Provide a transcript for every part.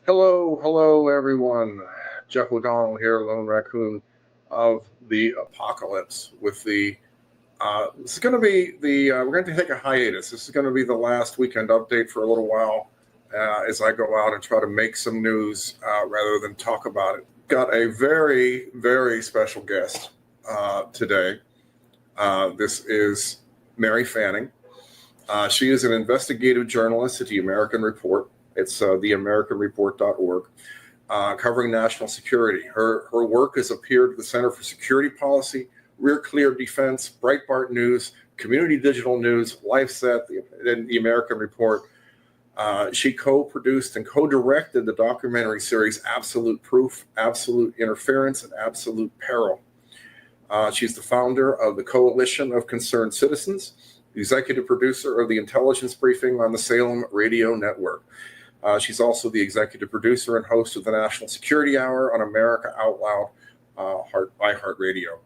Hello, everyone. Jeff O'Donnell here, Lone Raccoon of the Apocalypse. This is going to be we're going to take a hiatus. This is going to be the last weekend update for a little while as I go out and try to make some news rather than talk about it. Got a very, very special guest today. This is Mary Fanning. She is an investigative journalist at the American Report. It's theamericanreport.org, covering national security. Her work has appeared at the Center for Security Policy, Rear Clear Defense, Breitbart News, Community Digital News, LifeSet, and the American Report. She co-produced and co-directed the documentary series Absolute Proof, Absolute Interference, and Absolute Peril. She's the founder of the Coalition of Concerned Citizens, the executive producer of the intelligence briefing on the Salem Radio Network. She's also the executive producer and host of the National Security Hour on America Out Loud by iHeartRadio.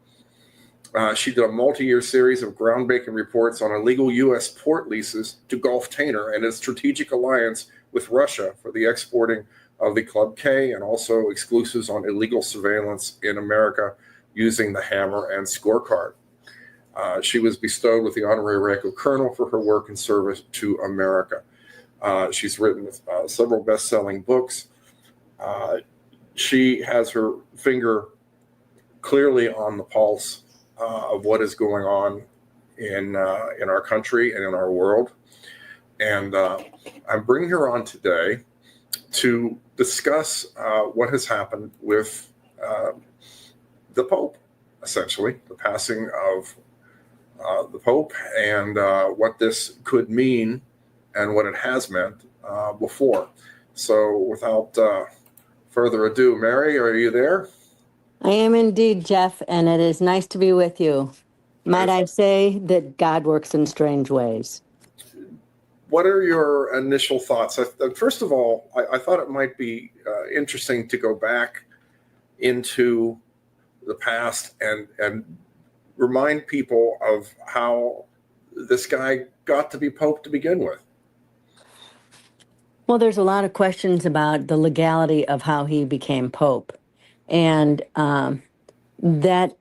She did a multi-year series of groundbreaking reports on illegal U.S. port leases to Gulf Tanner and its strategic alliance with Russia for the exporting of the Club K, and also exclusives on illegal surveillance in America using the Hammer and Scorecard. She was bestowed with the honorary rank of colonel for her work and service to America. She's written several best-selling books. She has her finger clearly on the pulse of what is going on in our country and in our world. And I'm bringing her on today to discuss what has happened with the Pope, essentially, the passing of the Pope, and what this could mean and what it has meant before. So without further ado, Mary, are you there? I am indeed, Jeff, and it is nice to be with you. Might I say that God works in strange ways? What are your initial thoughts? First of all, I thought it might be interesting to go back into the past and remind people of how this guy got to be Pope to begin with. Well, there's a lot of questions about the legality of how he became Pope. And that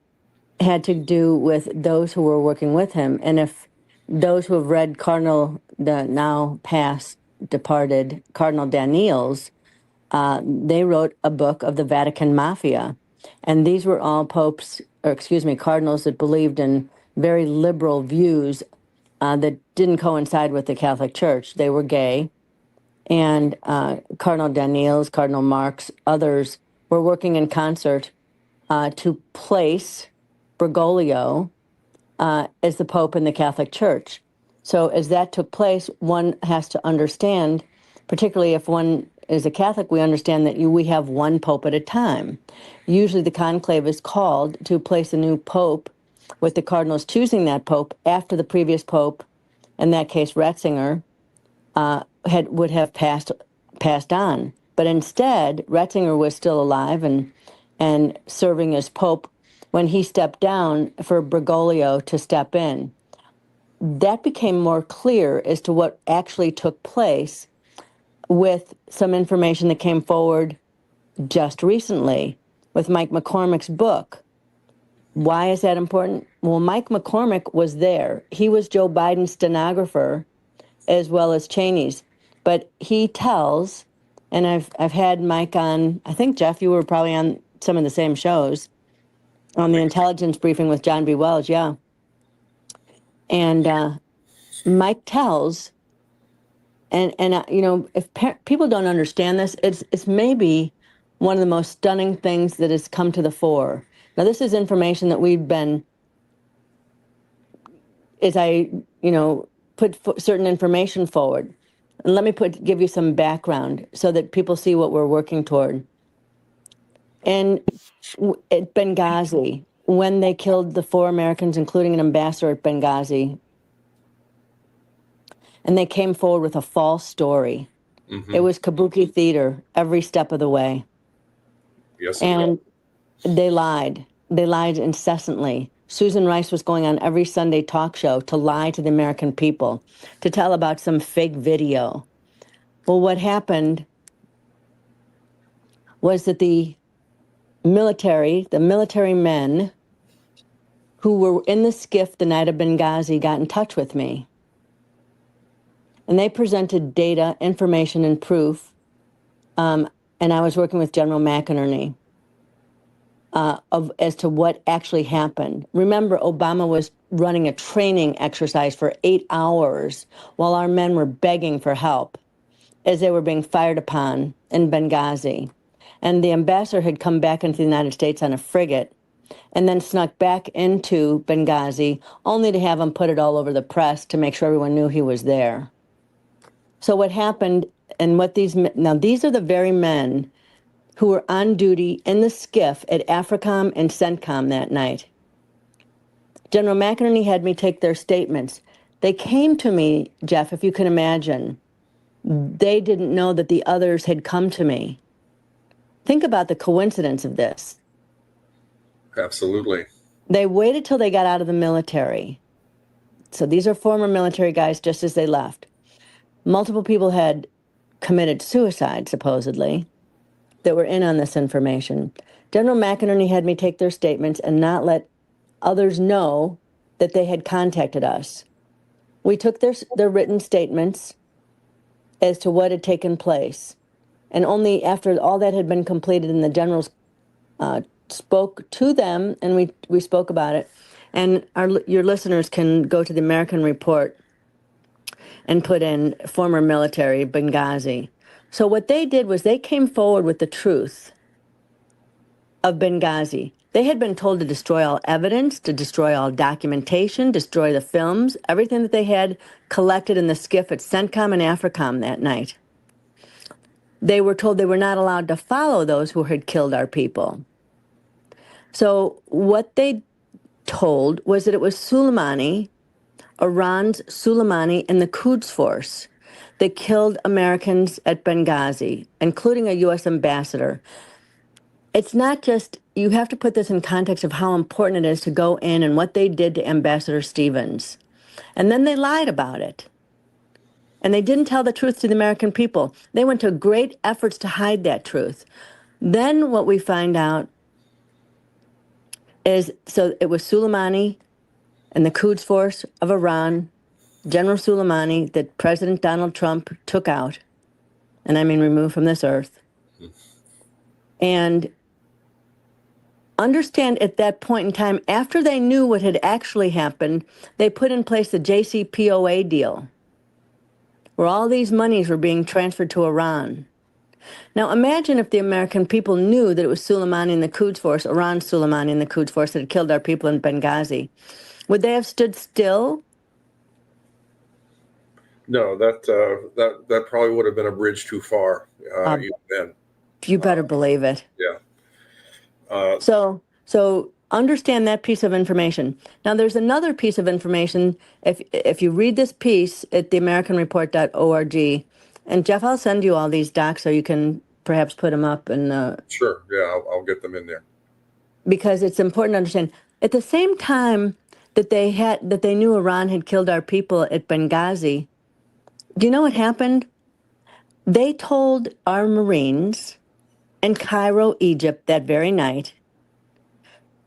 had to do with those who were working with him. And if those who have read the now past departed Cardinal Daniels, they wrote a book of the Vatican Mafia. And these were all cardinals that believed in very liberal views that didn't coincide with the Catholic Church. They were gay. And Cardinal Daniels, Cardinal Marx, others were working in concert to place Bergoglio as the Pope in the Catholic Church. So as that took place, one has to understand, particularly if one is a Catholic, we understand that we have one Pope at a time. Usually the conclave is called to place a new Pope, with the cardinals choosing that Pope after the previous Pope, in that case Ratzinger, would have passed on. But instead, Ratzinger was still alive and serving as Pope when he stepped down for Bergoglio to step in. That became more clear as to what actually took place with some information that came forward just recently with Mike McCormick's book. Why is that important? Well, Mike McCormick was there. He was Joe Biden's stenographer as well as Cheney's. But he tells, and I've had Mike on, I think, Jeff, you were probably on some of the same shows, on the intelligence briefing with John B. Wells, yeah. And Mike tells, and if people don't understand this, it's maybe one of the most stunning things that has come to the fore. Now, this is information that we've been, as I, put certain information forward. And let me give you some background so that people see what we're working toward. And at Benghazi, when they killed the 4 Americans, including an ambassador at Benghazi, and they came forward with a false story. Mm-hmm. It was kabuki theater every step of the way. Yes, and they lied. They lied incessantly. Susan Rice was going on every Sunday talk show to lie to the American people, to tell about some fake video. Well, what happened was that the military men who were in the skiff the night of Benghazi got in touch with me. And they presented data, information, and proof. And I was working with General McInerney as to what actually happened. Remember, Obama was running a training exercise for 8 hours while our men were begging for help as they were being fired upon in Benghazi. And the ambassador had come back into the United States on a frigate and then snuck back into Benghazi, only to have him put it all over the press to make sure everyone knew he was there. So what happened, and what these are the very men who were on duty in the skiff at AFRICOM and CENTCOM that night. General McInerney had me take their statements. They came to me, Jeff, if you can imagine. They didn't know that the others had come to me. Think about the coincidence of this. Absolutely. They waited till they got out of the military. So these are former military guys just as they left. Multiple people had committed suicide, supposedly, that were in on this information. General McInerney had me take their statements and not let others know that they had contacted us. We took their written statements as to what had taken place. And only after all that had been completed and the generals spoke to them, and we spoke about it. And your listeners can go to the American Report and put in former military Benghazi. So what they did was they came forward with the truth of Benghazi. They had been told to destroy all evidence, to destroy all documentation, destroy the films, everything that they had collected in the skiff at CENTCOM and AFRICOM that night. They were told they were not allowed to follow those who had killed our people. So what they told was that it was Soleimani, Iran's Soleimani, and the Quds Force that killed Americans at Benghazi, including a U.S. ambassador. It's not just, you have to put this in context of how important it is to go in and what they did to Ambassador Stevens. And then they lied about it. And they didn't tell the truth to the American people. They went to great efforts to hide that truth. Then what we find out is, so it was Soleimani and the Quds Force of Iran, General Soleimani, that President Donald Trump took out, and I mean removed from this earth. And understand at that point in time, after they knew what had actually happened, they put in place the JCPOA deal, where all these monies were being transferred to Iran. Now imagine if the American people knew that it was Soleimani and the Quds Force, Iran's Soleimani and the Quds Force, that had killed our people in Benghazi. Would they have stood still? No, that probably would have been a bridge too far. Even then. You better believe it. Yeah. So understand that piece of information. Now, there's another piece of information. If you read this piece at theamericanreport.org, and Jeff, I'll send you all these docs so you can perhaps put them up. And sure, yeah, I'll get them in there. Because it's important to understand. At the same time that they knew Iran had killed our people at Benghazi, do you know what happened? They told our Marines in Cairo, Egypt, that very night,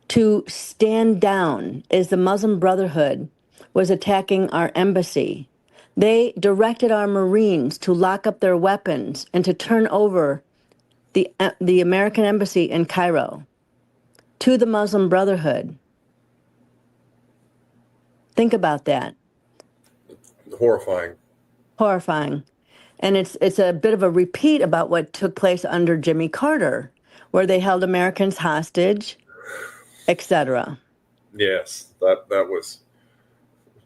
to stand down as the Muslim Brotherhood was attacking our embassy. They directed our Marines to lock up their weapons and to turn over the American embassy in Cairo to the Muslim Brotherhood. Think about that. Horrifying. Horrifying. And it's a bit of a repeat about what took place under Jimmy Carter, where they held Americans hostage, etc. Yes, that was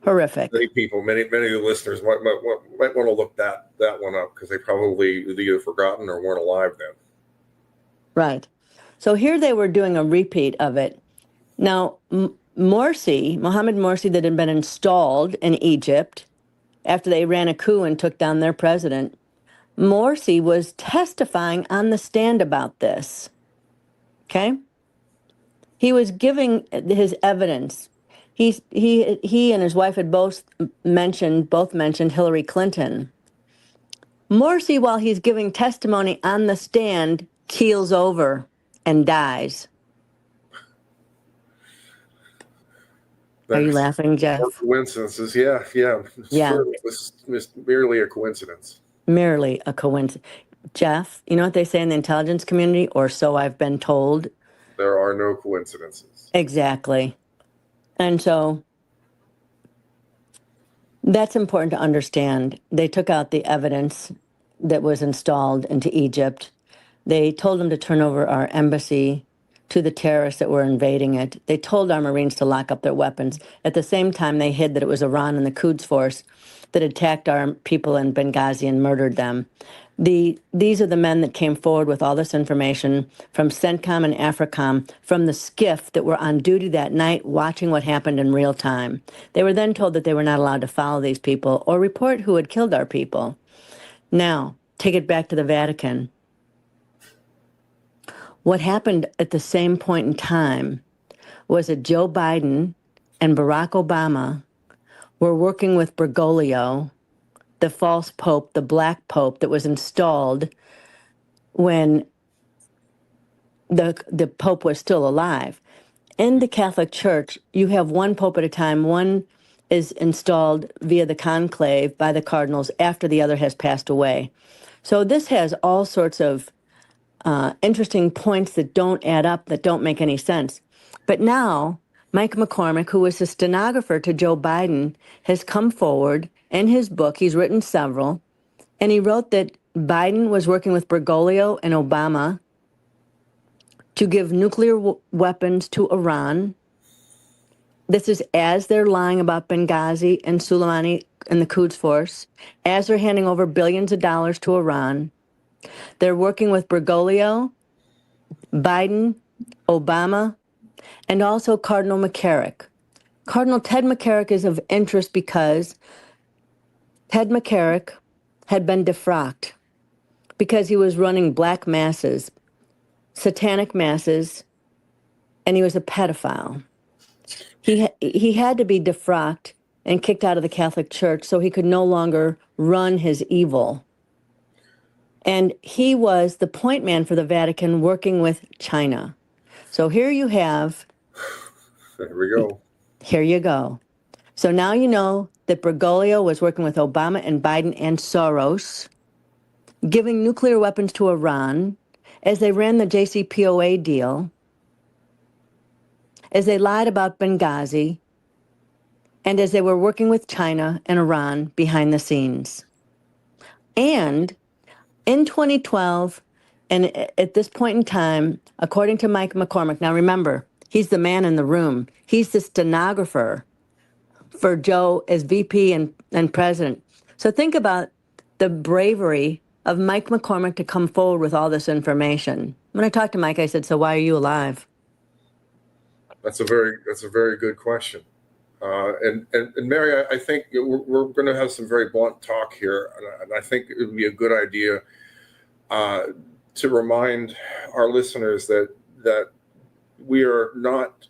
horrific. Many people, many of the listeners might want to look that one up, because they probably either forgotten or weren't alive then. Right. So here they were doing a repeat of it. Now, Mohammed Morsi, that had been installed in Egypt after they ran a coup and took down their president, Morsi was testifying on the stand about this. Okay? He was giving his evidence. He and his wife had both mentioned Hillary Clinton. Morsi, while he's giving testimony on the stand, keels over and dies. Are you laughing, Jeff? Coincidences, yeah. Yeah. Sure, it was merely a coincidence. Merely a coincidence. Jeff, you know what they say in the intelligence community, or so I've been told? There are no coincidences. Exactly. And so that's important to understand. They took out the evidence that was installed into Egypt. They told them to turn over our embassy to the terrorists that were invading it. They told our Marines to lock up their weapons. At the same time, they hid that it was Iran and the Quds Force that attacked our people in Benghazi and murdered them. These are the men that came forward with all this information from CENTCOM and AFRICOM, from the skiff that were on duty that night watching what happened in real time. They were then told that they were not allowed to follow these people or report who had killed our people. Now, take it back to the Vatican. What happened at the same point in time was that Joe Biden and Barack Obama were working with Bergoglio, the false pope, the black pope that was installed when the pope was still alive. In the Catholic Church, you have one pope at a time. One is installed via the conclave by the cardinals after the other has passed away. So this has all sorts of interesting points that don't add up, that don't make any sense. But now, Mike McCormick, who was the stenographer to Joe Biden, has come forward in his book. He's written several, and he wrote that Biden was working with Bergoglio and Obama to give nuclear weapons to Iran. This is as they're lying about Benghazi and Soleimani and the Quds Force, as they're handing over billions of dollars to Iran. They're working with Bergoglio, Biden, Obama, and also Cardinal McCarrick. Cardinal Ted McCarrick is of interest because Ted McCarrick had been defrocked because he was running black masses, satanic masses, and he was a pedophile. He had to be defrocked and kicked out of the Catholic Church so he could no longer run his evil. And he was the point man for the Vatican working with China. So here you have. There we go. Here you go. So now you know that Bergoglio was working with Obama and Biden and Soros, giving nuclear weapons to Iran as they ran the JCPOA deal, as they lied about Benghazi, and as they were working with China and Iran behind the scenes. And in 2012, and at this point in time, according to Mike McCormick, now remember, he's the man in the room. He's the stenographer for Joe as VP and president. So think about the bravery of Mike McCormick to come forward with all this information. When I talked to Mike, I said, "So why are you alive?" That's a very good question. And Mary, I think we're going to have some very blunt talk here, and I think it would be a good idea to remind our listeners that we are not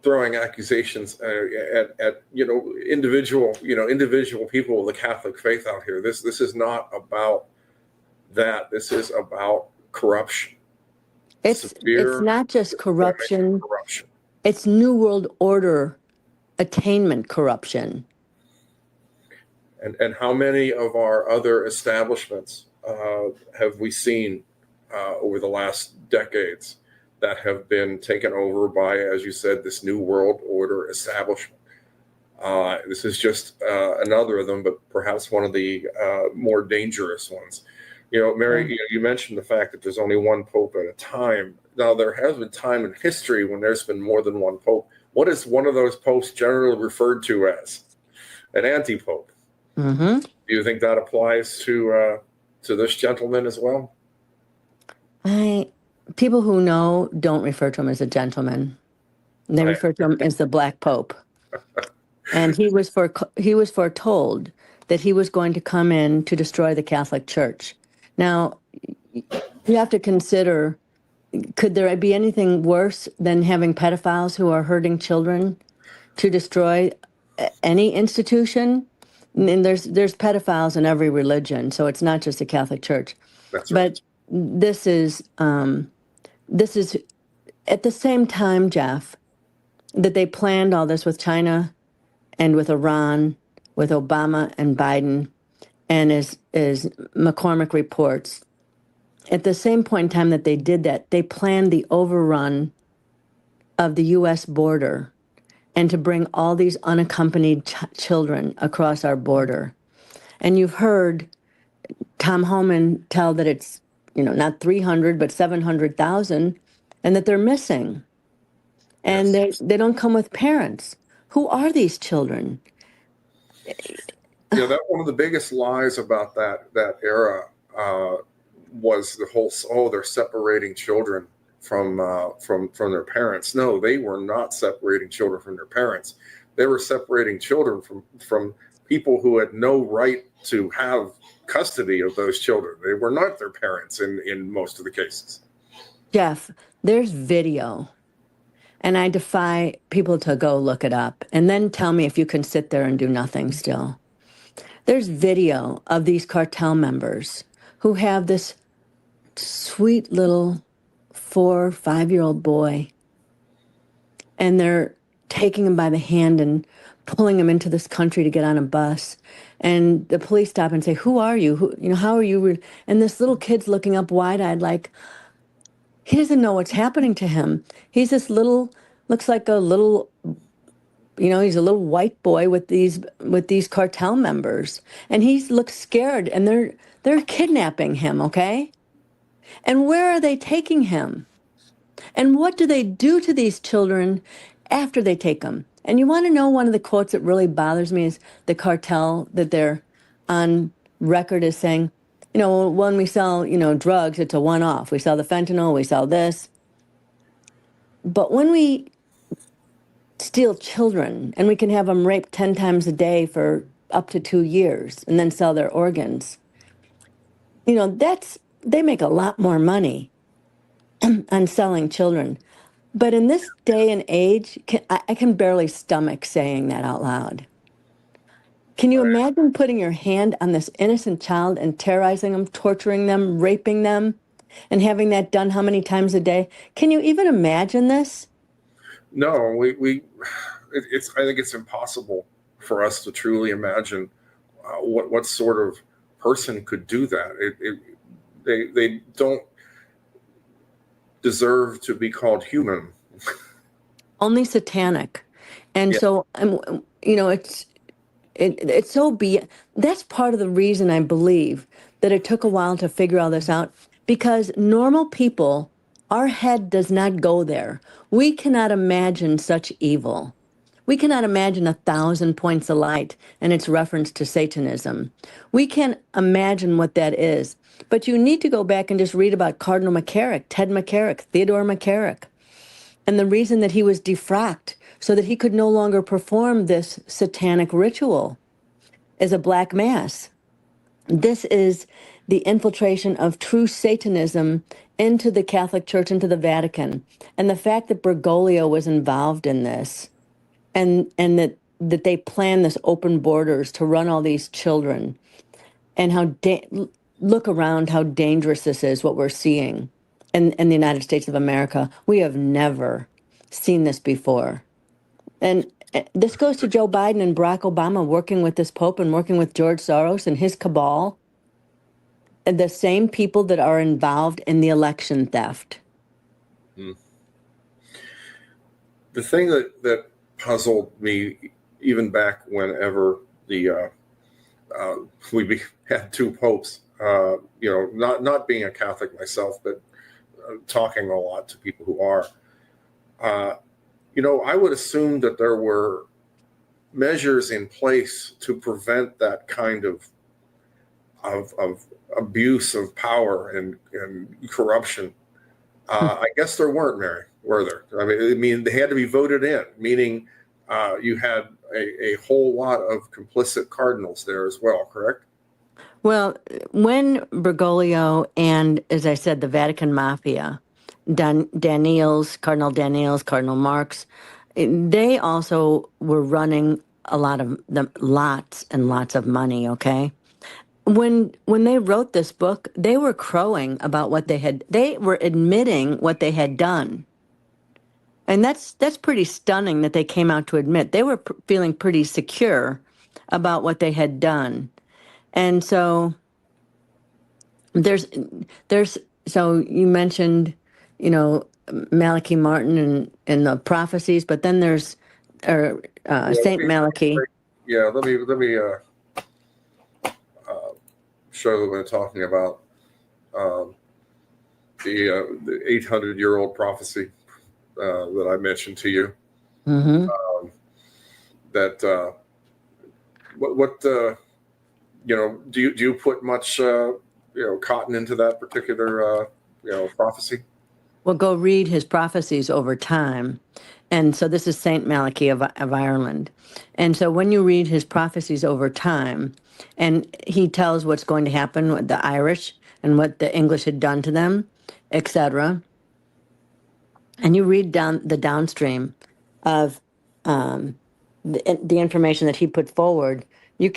throwing accusations at individual people of the Catholic faith out here. This is not about that. This is about corruption. It's not just corruption. It's New World Order attainment corruption. And how many of our other establishments have we seen over the last decades that have been taken over by, as you said, this New World Order establishment? This is just another of them, but perhaps one of the more dangerous ones. Mary, you mentioned the fact that there's only one pope at a time. Now, there has been time in history when there's been more than one pope. What is one of those popes generally referred to as? An anti-pope. Mm-hmm. Do you think that applies to this gentleman as well? People who know don't refer to him as a gentleman. They refer to him as the Black Pope. And he was foretold that he was going to come in to destroy the Catholic Church. Now, you have to consider, could there be anything worse than having pedophiles who are hurting children to destroy any institution? And there's pedophiles in every religion, so it's not just the Catholic Church. That's right. But this is at the same time, Jeff, that they planned all this with China and with Iran, with Obama and Biden, and as McCormick reports, at the same point in time that they did that, they planned the overrun of the U.S. border and to bring all these unaccompanied children across our border. And you've heard Tom Homan tell that it's, not 300, but 700,000, and that they're missing. And Yes. they don't come with parents. Who are these children? That one of the biggest lies about that era was the whole, they're separating children from their parents. No, they were not separating children from their parents. They were separating children from people who had no right to have custody of those children. They were not their parents in most of the cases. Jeff, there's video, and I defy people to go look it up and then tell me if you can sit there and do nothing still. There's video of these cartel members who have this sweet little 4 or 5-year-old boy, and they're taking him by the hand and pulling him into this country to get on a bus. And the police stop and say, "Who are you? How are you?" And this little kid's looking up wide-eyed like he doesn't know what's happening to him. He's this looks like a little, he's a little white boy with these cartel members, and he looks scared, and they're kidnapping him, okay? And where are they taking him? And what do they do to these children after they take them? And you want to know one of the quotes that really bothers me is the cartel that they're on record as saying, when we sell, drugs, it's a one-off. We sell the fentanyl, we sell this. But when we steal children and we can have them raped 10 times a day for up to 2 years and then sell their organs, they make a lot more money on selling children. But in this day and age, I can barely stomach saying that out loud. Can you imagine putting your hand on this innocent child and terrorizing them, torturing them, raping them, and having that done how many times a day? Can you even imagine this? No, I think it's impossible for us to truly imagine what sort of person could do that. They don't deserve to be called human. Only satanic. And Yeah. so, it's so that's part of the reason I believe that it took a while to figure all this out, because normal people, our head does not go there. We cannot imagine such evil. We cannot imagine 1,000 points of light and its reference to Satanism. We can't imagine what that is. But you need to go back and just read about Cardinal McCarrick, Ted McCarrick, Theodore McCarrick, and the reason that he was defrocked so that he could no longer perform this satanic ritual as a black mass. This is the infiltration of true Satanism into the Catholic Church, into the Vatican. And the fact that Bergoglio was involved in this, and that they planned this open borders to run all these children, and look around how dangerous this is, what we're seeing in the United States of America. We have never seen this before. And this goes to Joe Biden and Barack Obama working with this Pope and working with George Soros and his cabal, and the same people that are involved in the election theft. The thing that puzzled me, even back whenever we had two popes, not being a Catholic myself, but talking a lot to people who are, I would assume that there were measures in place to prevent that kind of abuse of power and corruption. I guess there weren't, Mary, were there? I mean, they had to be voted in, meaning you had a whole lot of complicit cardinals there as well, correct? Well, when Bergoglio and, as I said, the Vatican mafia, Cardinal Daniels, Cardinal Marx, they also were running lots and lots of money, okay? when they wrote this book, they were crowing about what they were admitting what they had done. And that's pretty stunning that they came out to admit. They were feeling pretty secure about what they had done. And so there's so you mentioned, you know, Malachi Martin and the prophecies, but then there's Yeah, Saint Malachi. yeah, let me show that we're talking about um, the 800-year-old prophecy that I mentioned to you. Mm-hmm. That what do you put much cotton into that particular prophecy? Well, go read his prophecies over time. And so this is Saint Malachi of Ireland. And so when you read his prophecies over time, and he tells what's going to happen with the Irish and what the English had done to them, etc., and you read down the downstream of the information that he put forward, it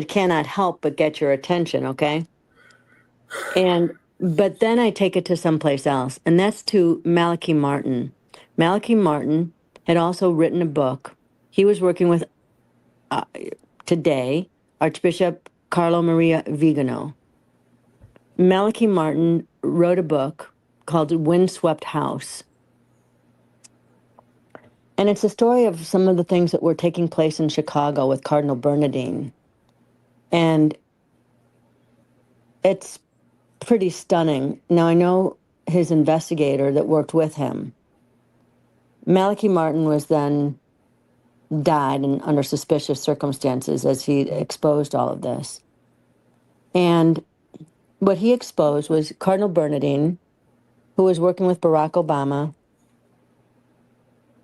cannot help but get your attention, okay? But then I take it to someplace else, and that's to Malachi Martin. Malachi Martin had also written a book. He was working with uh, today Archbishop Carlo Maria Vigano. Malachi Martin wrote a book called Windswept House. And it's a story of some of the things that were taking place in Chicago with Cardinal Bernardine. And it's pretty stunning. Now, I know his investigator that worked with him. Malachi Martin was then died under suspicious circumstances as he exposed all of this. And what he exposed was Cardinal Bernardine, who was working with Barack Obama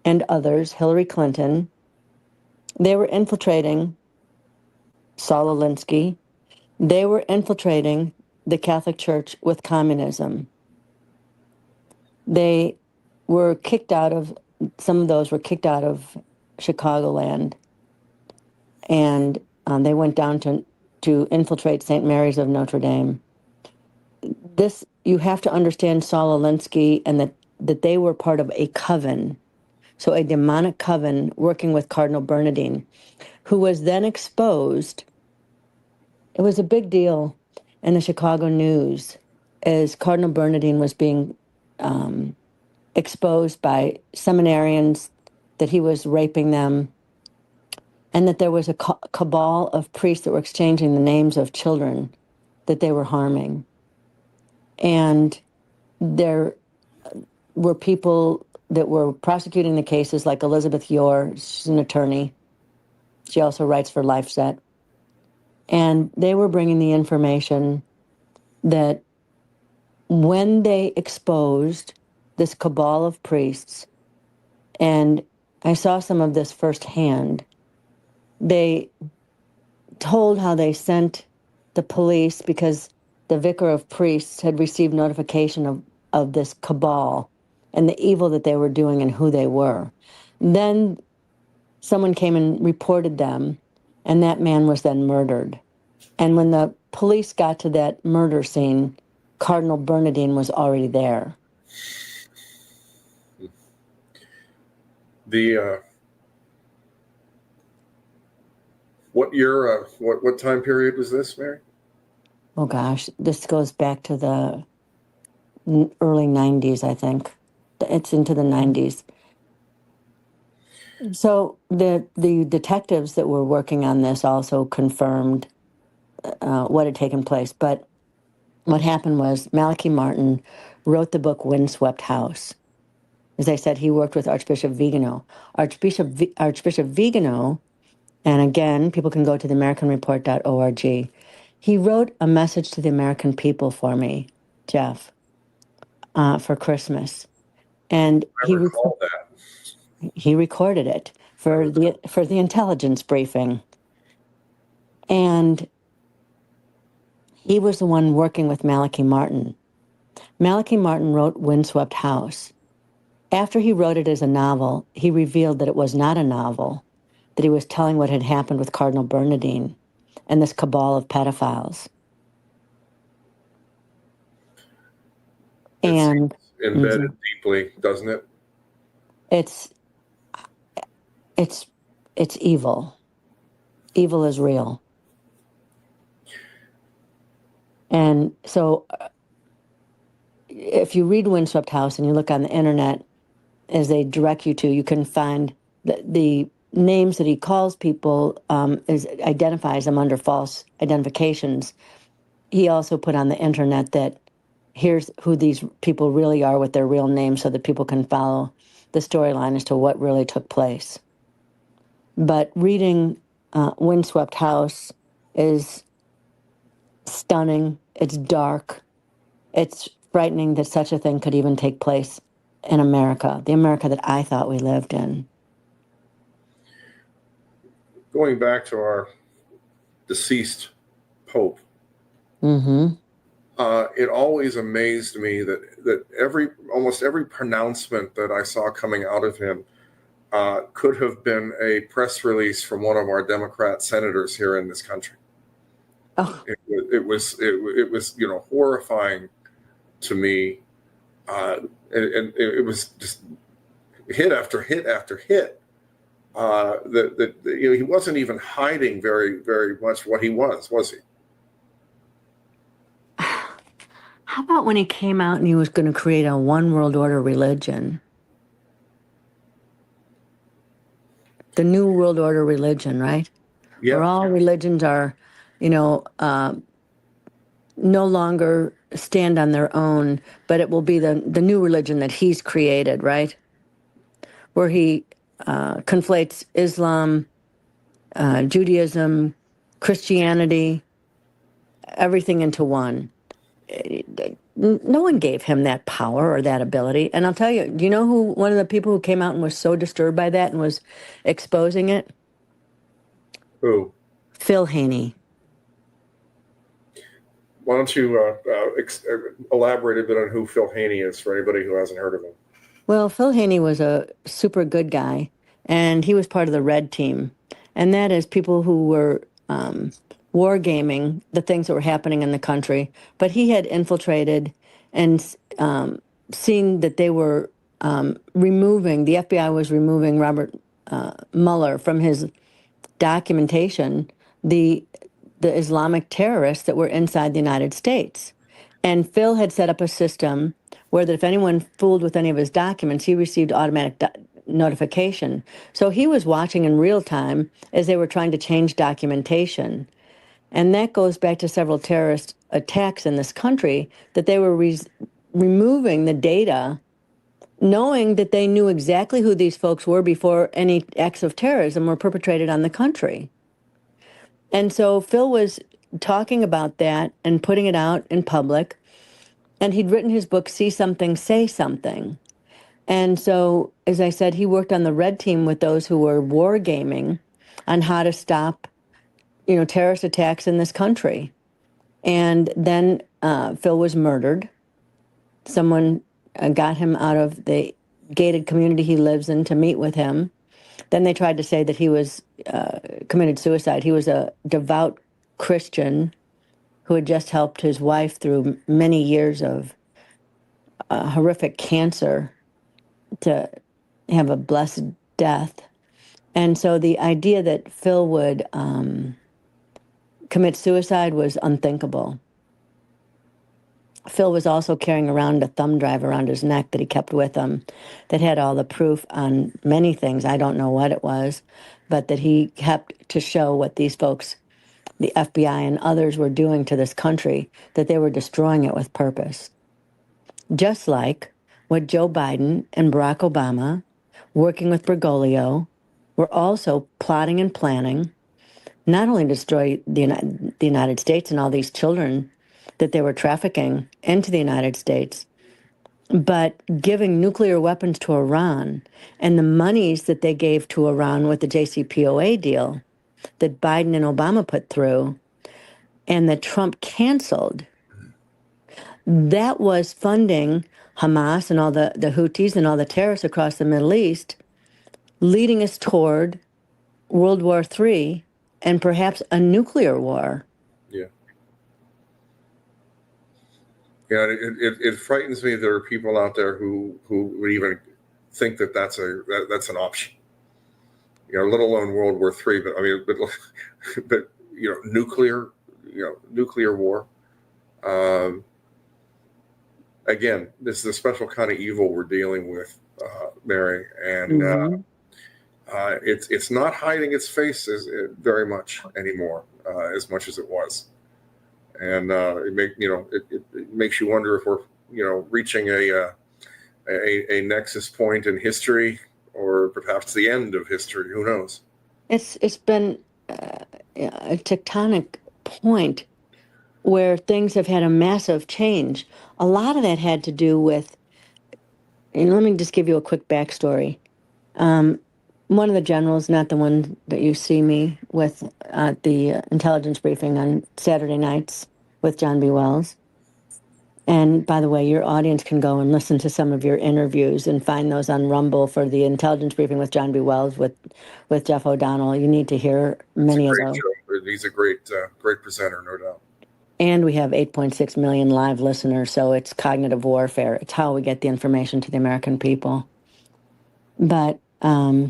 and others, Hillary Clinton. They were infiltrating Saul Alinsky. They were infiltrating the Catholic Church with communism. They were kicked out of, some of those were kicked out of Chicagoland, and they went down to infiltrate St. Mary's of Notre Dame. This, you have to understand Saul Alinsky and that they were part of a coven, so a demonic coven working with Cardinal Bernardine, who was then exposed. It was a big deal in the Chicago news as Cardinal Bernardine was being exposed by seminarians, that he was raping them, and that there was a cabal of priests that were exchanging the names of children that they were harming. And there were people that were prosecuting the cases, like Elizabeth Yore. She's an attorney. She also writes for LifeSet. And they were bringing the information that when they exposed this cabal of priests, and I saw some of this firsthand, they told how they sent the police because the vicar of priests had received notification of this cabal and the evil that they were doing and who they were. Then someone came and reported them, and that man was then murdered. And when the police got to that murder scene, Cardinal Bernardine was already there. What year? What time period was this, Mary? Oh gosh, this goes back to the early 90s, I think. It's into the 90s. So the detectives that were working on this also confirmed what had taken place. But what happened was Malachi Martin wrote the book Windswept House. As I said, he worked with Archbishop Vigano. Archbishop Vigano, and again, people can go to theamericanreport.org. He wrote a message to the American people for me, Jeff, for Christmas. And I recall that. He recorded it for the intelligence briefing. And he was the one working with Malachi Martin. Malachi Martin wrote Windswept House. After he wrote it as a novel, he revealed that it was not a novel, that he was telling what had happened with Cardinal Bernardine. and this cabal of pedophiles. It And seems embedded deeply, doesn't it? it's evil. Evil is real. And so if you read Windswept House and you look on the internet, as they direct you to, you can find the names that he calls people, identifies them under false identifications. He also put on the internet that here's who these people really are with their real names, so that people can follow the storyline as to what really took place. But reading Windswept House is stunning. It's dark. It's frightening that such a thing could even take place in America, the America that I thought we lived in. Going back to our deceased Pope, it always amazed me that almost every pronouncement that I saw coming out of him could have been a press release from one of our Democrat senators here in this country. Oh. It was horrifying to me, and it was just hit after hit after hit. That he wasn't even hiding very, very much what he was he? How about when he came out and he was going to create a one world order religion? The new world order religion, right? Yeah. Where all religions are, no longer stand on their own, but it will be the new religion that he's created, right? Where he conflates Islam, Judaism, Christianity, everything into one. No one gave him that power or that ability. And I'll tell you, do you know who one of the people who came out and was so disturbed by that and was exposing it? Who? Phil Haney. Why don't you elaborate a bit on who Phil Haney is for anybody who hasn't heard of him? Well, Phil Haney was a super good guy, and he was part of the Red Team. And that is people who were wargaming the things that were happening in the country. But he had infiltrated and seen that they were removing, the FBI was removing Robert Mueller from his documentation, the Islamic terrorists that were inside the United States. And Phil had set up a system where that if anyone fooled with any of his documents, he received automatic notification. So he was watching in real time as they were trying to change documentation. And that goes back to several terrorist attacks in this country, that they were removing the data, knowing that they knew exactly who these folks were before any acts of terrorism were perpetrated on the country. And so Phil was talking about that and putting it out in public. And he'd written his book, See Something, Say Something. And so, as I said, he worked on the Red Team with those who were wargaming on how to stop, terrorist attacks in this country. And then Phil was murdered. Someone got him out of the gated community he lives in to meet with him. Then they tried to say that he was committed suicide. He was a devout Christian who had just helped his wife through many years of horrific cancer to have a blessed death. And so the idea that Phil would commit suicide was unthinkable. Phil was also carrying around a thumb drive around his neck that he kept with him that had all the proof on many things. I don't know what it was, but that he kept to show what these folks, the FBI and others, were doing to this country, that they were destroying it with purpose. Just like what Joe Biden and Barack Obama, working with Bergoglio, were also plotting and planning, not only to destroy the United States and all these children that they were trafficking into the United States, but giving nuclear weapons to Iran, and the monies that they gave to Iran with the JCPOA deal that Biden and Obama put through and that Trump canceled, that was funding Hamas and all the Houthis and all the terrorists across the Middle East, leading us toward World War III and perhaps a nuclear war. Yeah. Yeah, it frightens me there are people out there who would even think that that's an option. Let alone World War III, but I mean, but nuclear war. Again, this is a special kind of evil we're dealing with, Mary, and it's not hiding its face very much anymore, as much as it was, and it makes you wonder if we're reaching a nexus point in history, or perhaps the end of history. Who knows? It's been a tectonic point where things have had a massive change. A lot of that had to do with, and let me just give you a quick backstory. One of the generals, not the one that you see me with at the intelligence briefing on Saturday nights with John B. Wells. And by the way, your audience can go and listen to some of your interviews and find those on Rumble for the intelligence briefing with John B. Wells with Jeff O'Donnell. You need to hear many of those. Show. He's a great presenter, no doubt. And we have 8.6 million live listeners, so it's cognitive warfare. It's how we get the information to the American people. But what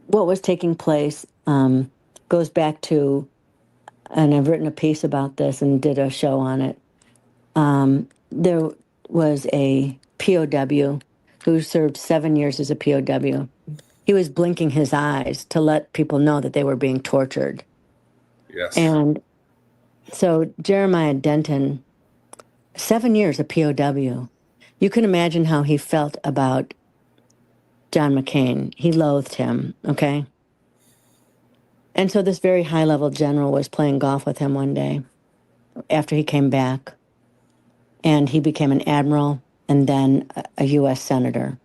was taking place goes back to, and I've written a piece about this and did a show on it. There was a POW who served 7 years as a POW. He was blinking his eyes to let people know that they were being tortured. Yes. And so Jeremiah Denton, 7 years a POW. You can imagine how he felt about John McCain. He loathed him, okay? And so this very high-level general was playing golf with him one day after he came back. And he became an admiral and then a U.S. senator.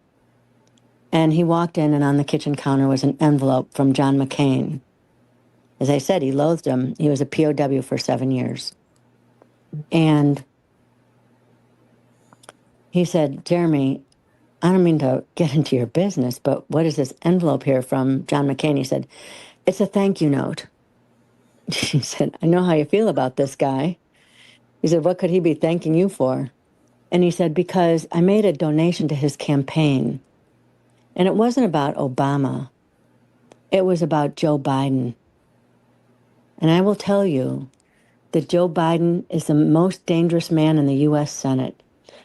And he walked in, and on the kitchen counter was an envelope from John McCain. As I said, he loathed him. He was a POW for 7 years. And he said, Jeremy, I don't mean to get into your business, but what is this envelope here from John McCain? He said, it's a thank you note. He said, I know how you feel about this guy. He said, what could he be thanking you for? And he said, because I made a donation to his campaign. And it wasn't about Obama. It was about Joe Biden. And I will tell you that Joe Biden is the most dangerous man in the U.S. Senate.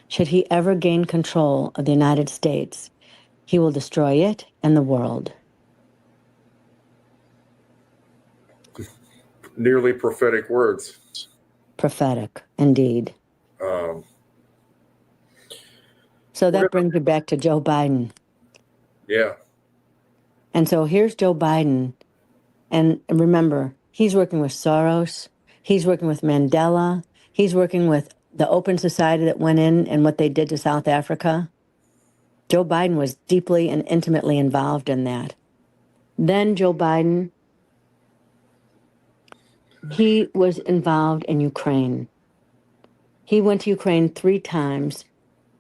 Should he ever gain control of the United States, he will destroy it and the world. Nearly prophetic words. Prophetic, indeed. So that brings me back to Joe Biden. Yeah. And so here's Joe Biden. And remember, he's working with Soros. He's working with Mandela. He's working with the Open Society that went in and what they did to South Africa. Joe Biden was deeply and intimately involved in that. Then Joe Biden, he was involved in Ukraine. He went to Ukraine 3 times,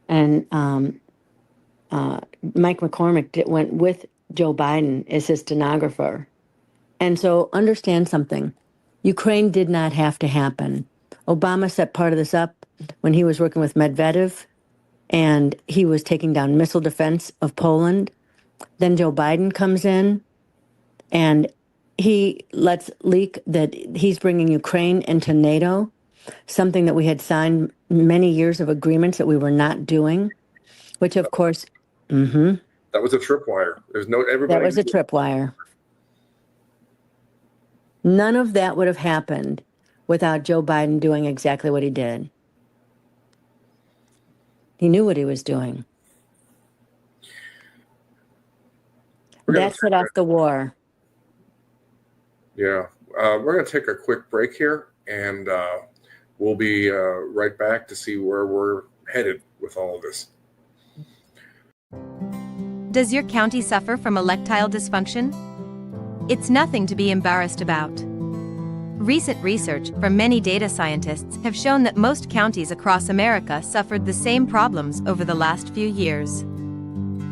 and Mike McCormick went with Joe Biden as his stenographer. And so understand something. Ukraine did not have to happen. Obama set part of this up when he was working with Medvedev, and he was taking down missile defense of Poland. Then Joe Biden comes in, and he lets leak that he's bringing Ukraine into NATO, something that we had signed many years of agreements that we were not doing, which of course, that was a tripwire. There's no everybody. That was a tripwire. None of that would have happened without Joe Biden doing exactly what he did. He knew what he was doing. That set off the war. Yeah. We're going to take a quick break here, and we'll be right back to see where we're headed with all of this. Does your county suffer from electile dysfunction? It's nothing to be embarrassed about. Recent research from many data scientists have shown that most counties across America suffered the same problems over the last few years.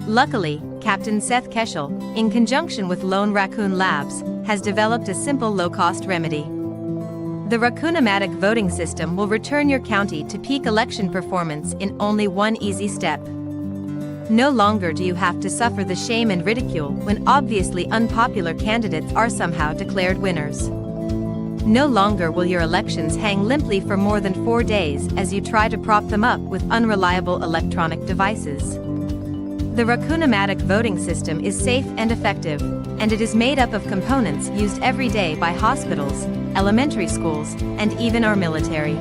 Luckily, Captain Seth Keschel, in conjunction with Lone Raccoon Labs, has developed a simple low-cost remedy. The Raccoon-O-Matic voting system will return your county to peak election performance in only one easy step. No longer do you have to suffer the shame and ridicule when obviously unpopular candidates are somehow declared winners. No longer will your elections hang limply for more than 4 days as you try to prop them up with unreliable electronic devices. The Raccoon-O-Matic voting system is safe and effective, and it is made up of components used every day by hospitals, elementary schools, and even our military.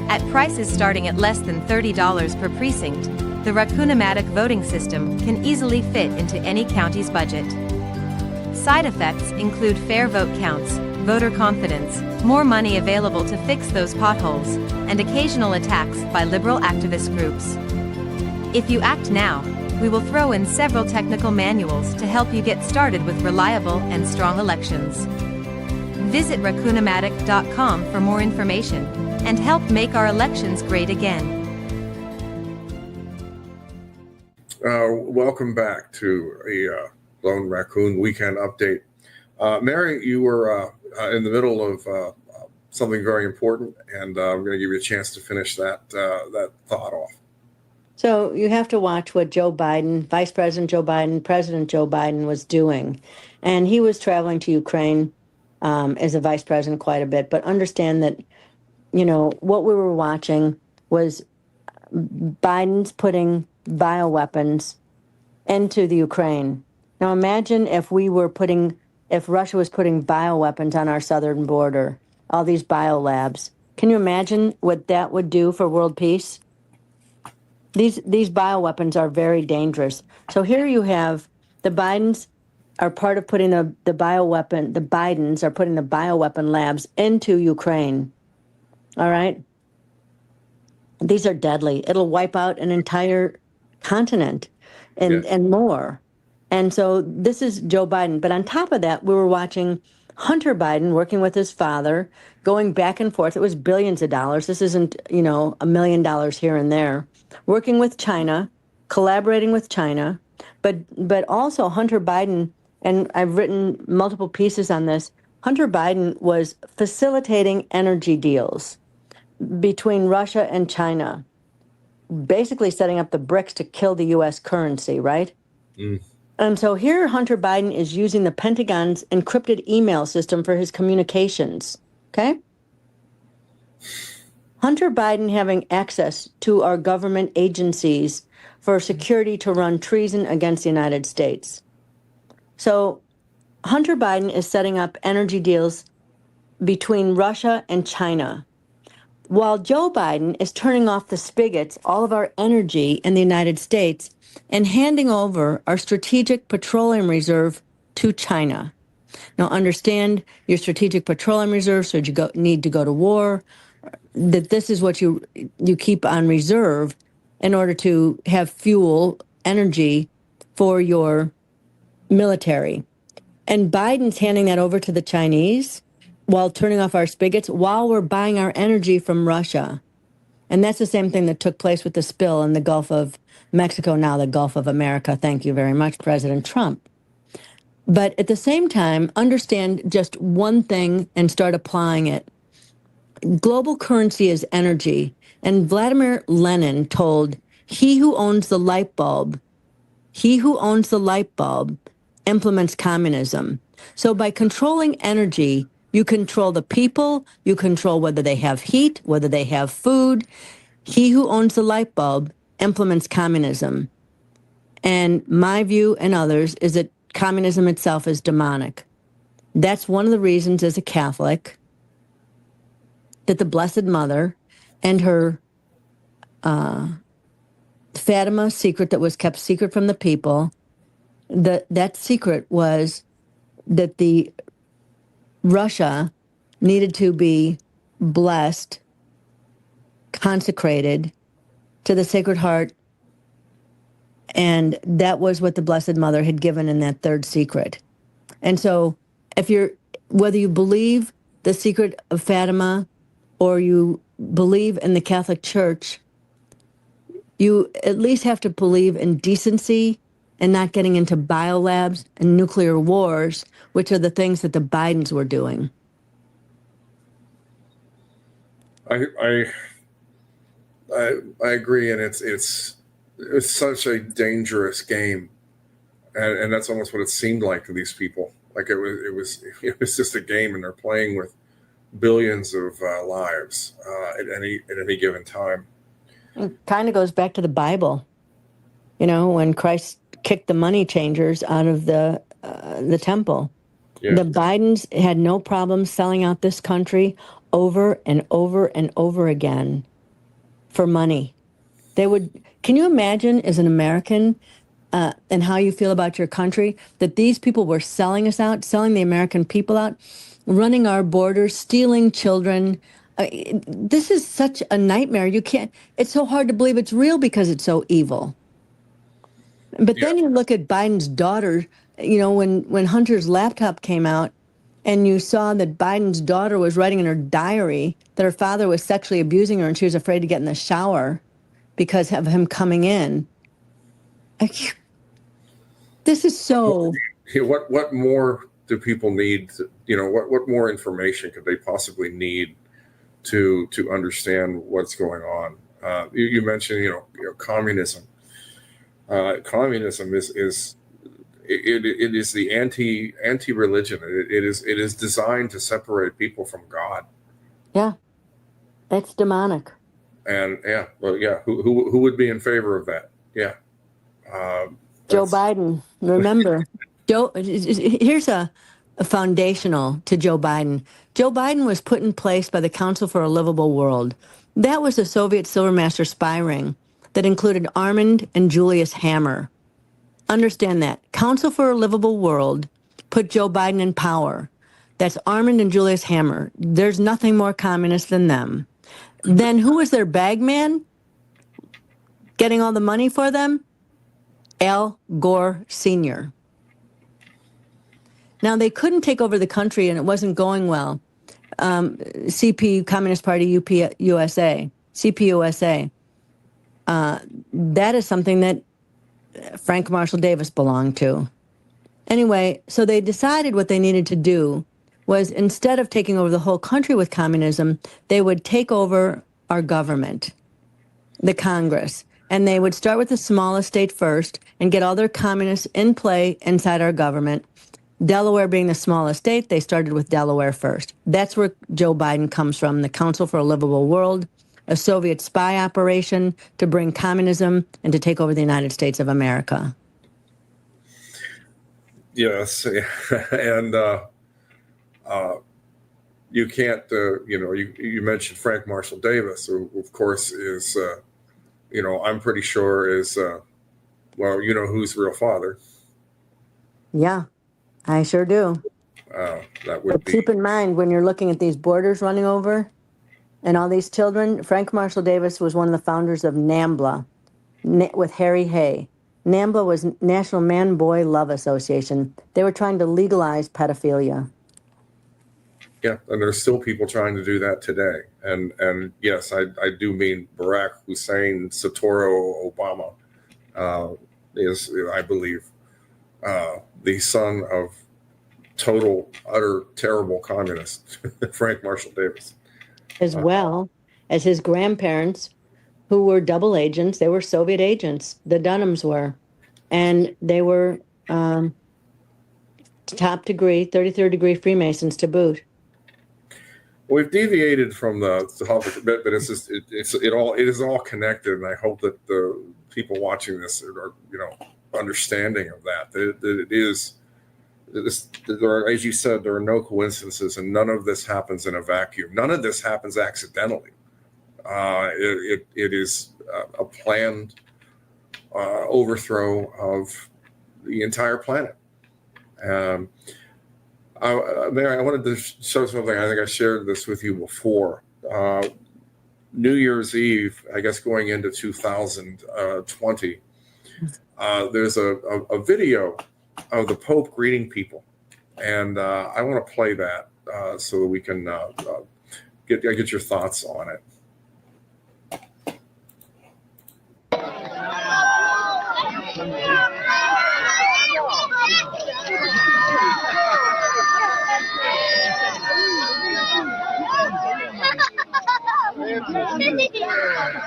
At prices starting at less than $30 per precinct, the Raccoon-O-Matic voting system can easily fit into any county's budget. Side effects include fair vote counts, voter confidence, more money available to fix those potholes, and occasional attacks by liberal activist groups. If you act now, we will throw in several technical manuals to help you get started with reliable and strong elections. Visit raccoonomatic.com for more information and help make our elections great again. Welcome back to a Lone Raccoon Weekend Update. Mary, you were in the middle of something very important, and I'm going to give you a chance to finish that thought off. So you have to watch what Joe Biden, Vice President Joe Biden, President Joe Biden was doing. And he was traveling to Ukraine as a vice president quite a bit. But understand that, what we were watching was Biden's putting bioweapons into the Ukraine. Now imagine if Russia was putting bioweapons on our southern border, all these biolabs. Can you imagine what that would do for world peace? These bioweapons are very dangerous. So here you have the Bidens are part of putting the Bidens are putting the bioweapon labs into Ukraine. All right? These are deadly. It'll wipe out an entire continent and more. And so this is Joe Biden. But on top of that, we were watching Hunter Biden working with his father, going back and forth. It was billions of dollars. This isn't, $1 million here and there. Working with China, collaborating with China, but also Hunter Biden, and I've written multiple pieces on this, Hunter Biden was facilitating energy deals between Russia and China, basically setting up the bricks to kill the U.S. currency, right? Mm. And so here Hunter Biden is using the Pentagon's encrypted email system for his communications, okay? Hunter Biden having access to our government agencies for security to run treason against the United States. So Hunter Biden is setting up energy deals between Russia and China, while Joe Biden is turning off the spigots, all of our energy in the United States, and handing over our strategic petroleum reserve to China. Now understand your strategic petroleum reserve, so you need to go to war, that this is what you keep on reserve in order to have fuel, energy for your military. And Biden's handing that over to the Chinese while turning off our spigots, while we're buying our energy from Russia. And that's the same thing that took place with the spill in the Gulf of Mexico, now the Gulf of America. Thank you very much, President Trump. But at the same time, understand just one thing and start applying it. Global currency is energy. And Vladimir Lenin told, he who owns the light bulb implements communism. So by controlling energy, you control the people, you control whether they have heat, whether they have food. He who owns the light bulb implements communism. And my view and others is that communism itself is demonic. That's one of the reasons as a Catholic that the Blessed Mother and her Fatima secret that was kept secret from the people, that secret was that the Russia needed to be blessed, consecrated to the Sacred Heart, and that was what the Blessed Mother had given in that third secret. And so whether you believe the secret of Fatima or you believe in the Catholic Church, you at least have to believe in decency and not getting into biolabs and nuclear wars, which are the things that the Bidens were doing. I agree, and it's such a dangerous game, and that's almost what it seemed like to these people. Like it was just a game, and they're playing with billions of lives at any given time. It kind of goes back to the Bible, when Christ kicked the money changers out of the temple. Yeah. The Bidens had no problem selling out this country over and over and over again for money. Can you imagine as an American and how you feel about your country, that these people were selling us out, selling the American people out, running our borders, stealing children? This is such a nightmare. It's so hard to believe it's real because it's so evil. But then you look at Biden's daughter, when Hunter's laptop came out, and you saw that Biden's daughter was writing in her diary that her father was sexually abusing her and she was afraid to get in the shower because of him coming in. This is so... What more do people need? What more information could they possibly need to understand what's going on? You mentioned, communism. Communism is the anti-religion. It is designed to separate people from God. Yeah, it's demonic. And who would be in favor of that? Yeah, Joe Biden. Remember, here's a foundational to Joe Biden. Joe Biden was put in place by the Council for a Livable World. That was the Soviet Silvermaster spy ring that included Armand and Julius Hammer. Understand that. Council for a Livable World put Joe Biden in power. That's Armand and Julius Hammer. There's nothing more communist than them. Then who was their bag man? Getting all the money for them? Al Gore Sr. Now, they couldn't take over the country, and it wasn't going well. CP, Communist Party, USA, CPUSA. That is something that Frank Marshall Davis belonged to. Anyway, so they decided what they needed to do was, instead of taking over the whole country with communism, they would take over our government, the Congress, and they would start with the smallest state first and get all their communists in play inside our government. Delaware being the smallest state, they started with Delaware first. That's where Joe Biden comes from, the Council for a Livable World, a Soviet spy operation to bring communism and to take over the United States of America. Yes, and you can't, you mentioned Frank Marshall Davis, who of course is, I'm pretty sure is, who's real father. Yeah, I sure do. That would be. Keep in mind, when you're looking at these borders running over and all these children, Frank Marshall Davis was one of the founders of NAMBLA with Harry Hay. NAMBLA was National Man-Boy Love Association. They were trying to legalize pedophilia. Yeah, and there's still people trying to do that today. And yes, I do mean Barack Hussein Satoru Obama is, I believe, the son of total, utter, terrible communist, Frank Marshall Davis. As well as his grandparents, who were double agents. They were Soviet agents. The Dunhams were. And they were top degree, 33rd degree Freemasons to boot. We've deviated from the topic a bit, but it is all connected, and I hope that the people watching this are understanding of that. That it is, as you said, there are no coincidences, and none of this happens in a vacuum. None of this happens accidentally. It is a planned overthrow of the entire planet. Mary, I wanted to show something. I think I shared this with you before. New Year's Eve, I guess going into 2020, there's a video of the Pope greeting people. And I want to play that so that we can get your thoughts on it.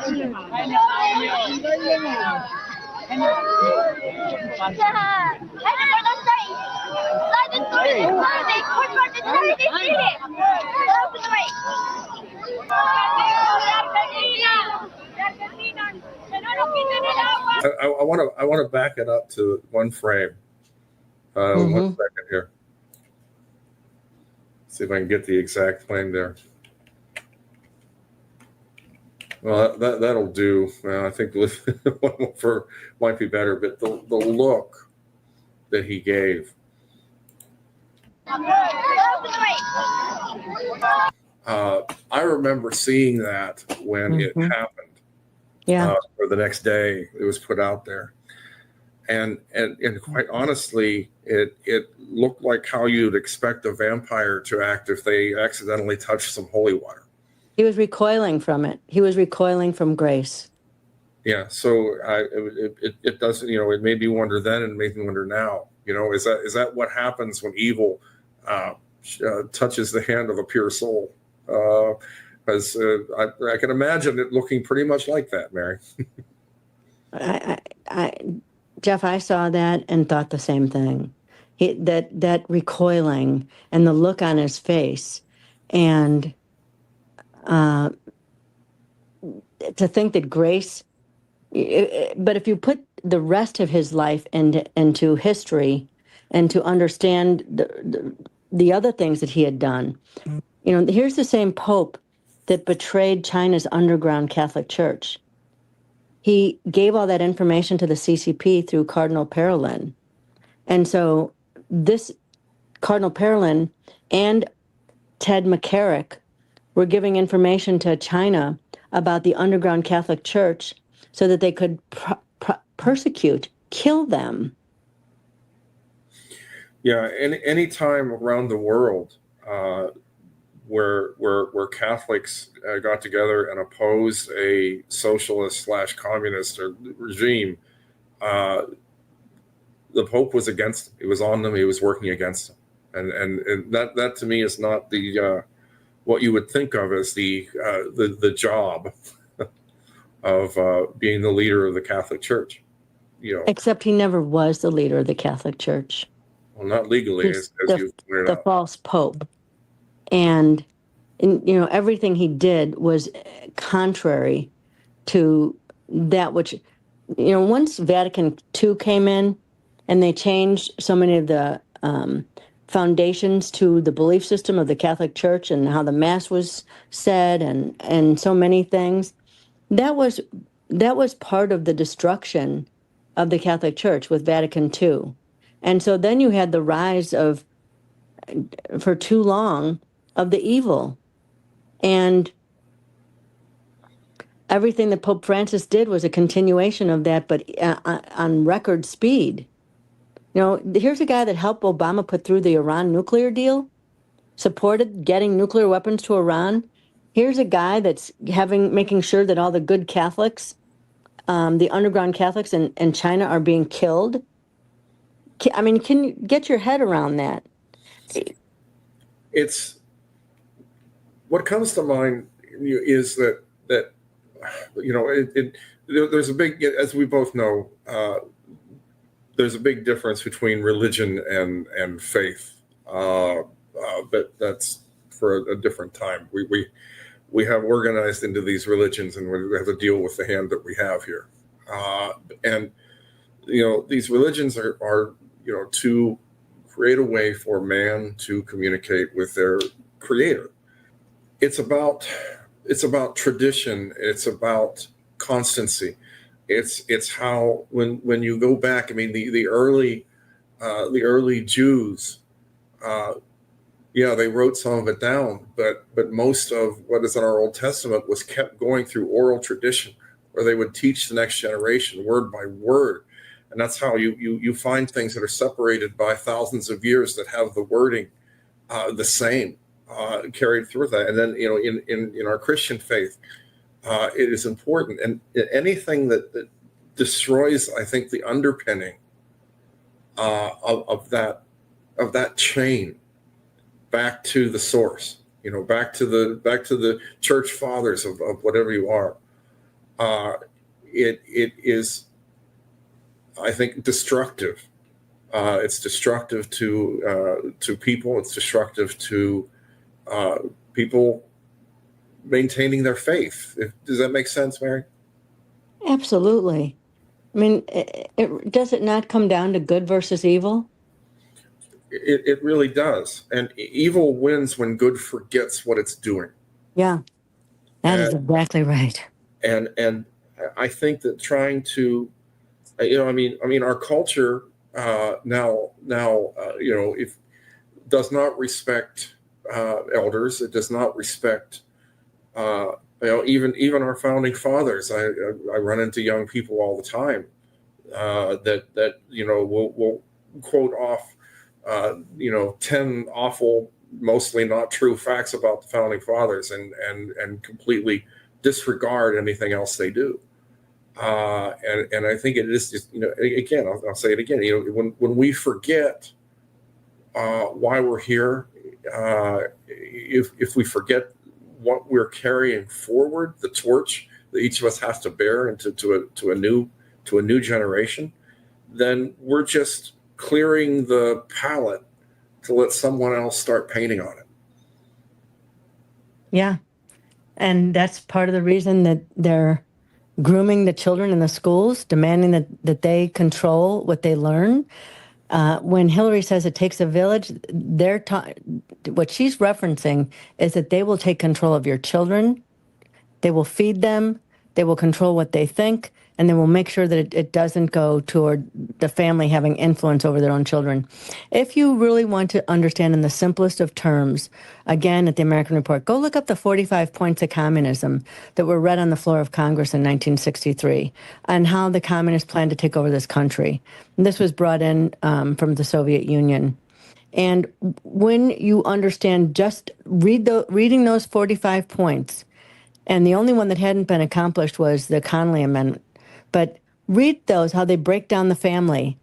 I want to back it up to one frame. 1 second here. See if I can get the exact frame there. Well, that'll do. I think one for might be better, but the look that he gave. I remember seeing that when it happened. Yeah. Or the next day it was put out there, and quite honestly, it looked like how you'd expect a vampire to act if they accidentally touched some holy water. He was recoiling from it. He was recoiling from grace. Yeah. So it doesn't. It made me wonder then, and made me wonder now. Is that what happens when evil touches the hand of a pure soul? Because I can imagine it looking pretty much like that, Mary. Jeff, I saw that and thought the same thing. That recoiling and the look on his face, and to think that grace. But if you put the rest of his life into history, and to understand the other things that he had done, here's the same Pope that betrayed China's underground Catholic Church. He gave all that information to the CCP through Cardinal Parolin. And so this Cardinal Parolin and Ted McCarrick were giving information to China about the underground Catholic Church so that they could persecute, kill them. Yeah, any time around the world where Catholics got together and opposed a socialist / communist regime, the Pope was against them. He was on them. He was working against them, and that to me is not the what you would think of as the job of being the leader of the Catholic Church. Except he never was the leader of the Catholic Church. Well, not legally, as you pointed out. The false Pope. And everything he did was contrary to that which, once Vatican II came in and they changed so many of the foundations to the belief system of the Catholic Church and how the Mass was said and so many things, that was part of the destruction of the Catholic Church with Vatican II. And so then you had the rise of, for too long, of the evil. And everything that Pope Francis did was a continuation of that, but on record speed. Here's a guy that helped Obama put through the Iran nuclear deal, supported getting nuclear weapons to Iran. Here's a guy that's making sure that all the good Catholics, the underground Catholics in China, are being killed. I mean, can you get your head around that? It's what comes to mind is that there's a big, as we both know, there's a big difference between religion and faith, but that's for a different time. We have organized into these religions, and we have to deal with the hand that we have here, and these religions are to create a way for man to communicate with their creator. It's about tradition. It's about constancy. It's how when you go back. I mean, the early Jews, they wrote some of it down, but most of what is in our Old Testament was kept going through oral tradition, where they would teach the next generation word by word. And that's how you find things that are separated by thousands of years that have the wording the same carried through that. And then in our Christian faith, it is important. And anything that destroys, I think, the underpinning of that chain back to the source, back to the church fathers of whatever you are, uh, it is, I think, destructive. It's destructive to people. It's destructive to people maintaining their faith. Does that make sense, Mary? Absolutely. I mean, does it not come down to good versus evil? It really does. And evil wins when good forgets what it's doing. Yeah, that is exactly right. And I think that trying to, I mean, our culture now, if does not respect elders, it does not respect, even our founding fathers. I run into young people all the time that will quote off 10 awful, mostly not true facts about the founding fathers and completely disregard anything else they do. And I think it is just, again, I'll say it again, when we forget why we're here, if we forget what we're carrying forward, the torch that each of us has to bear into a new generation, then we're just clearing the palette to let someone else start painting on it. Yeah. And that's part of the reason that they're grooming the children in the schools, demanding that they control what they learn. When Hillary says it takes a village, what she's referencing is that they will take control of your children. They will feed them. They will control what they think, and they will make sure that it doesn't go toward the family having influence over their own children. If you really want to understand in the simplest of terms, again, at the American Report, go look up the 45 points of communism that were read on the floor of Congress in 1963 and how the communists planned to take over this country. And this was brought in from the Soviet Union. And when you understand, just reading those 45 points, and the only one that hadn't been accomplished was the Connolly Amendment. But read those, how they break down the family,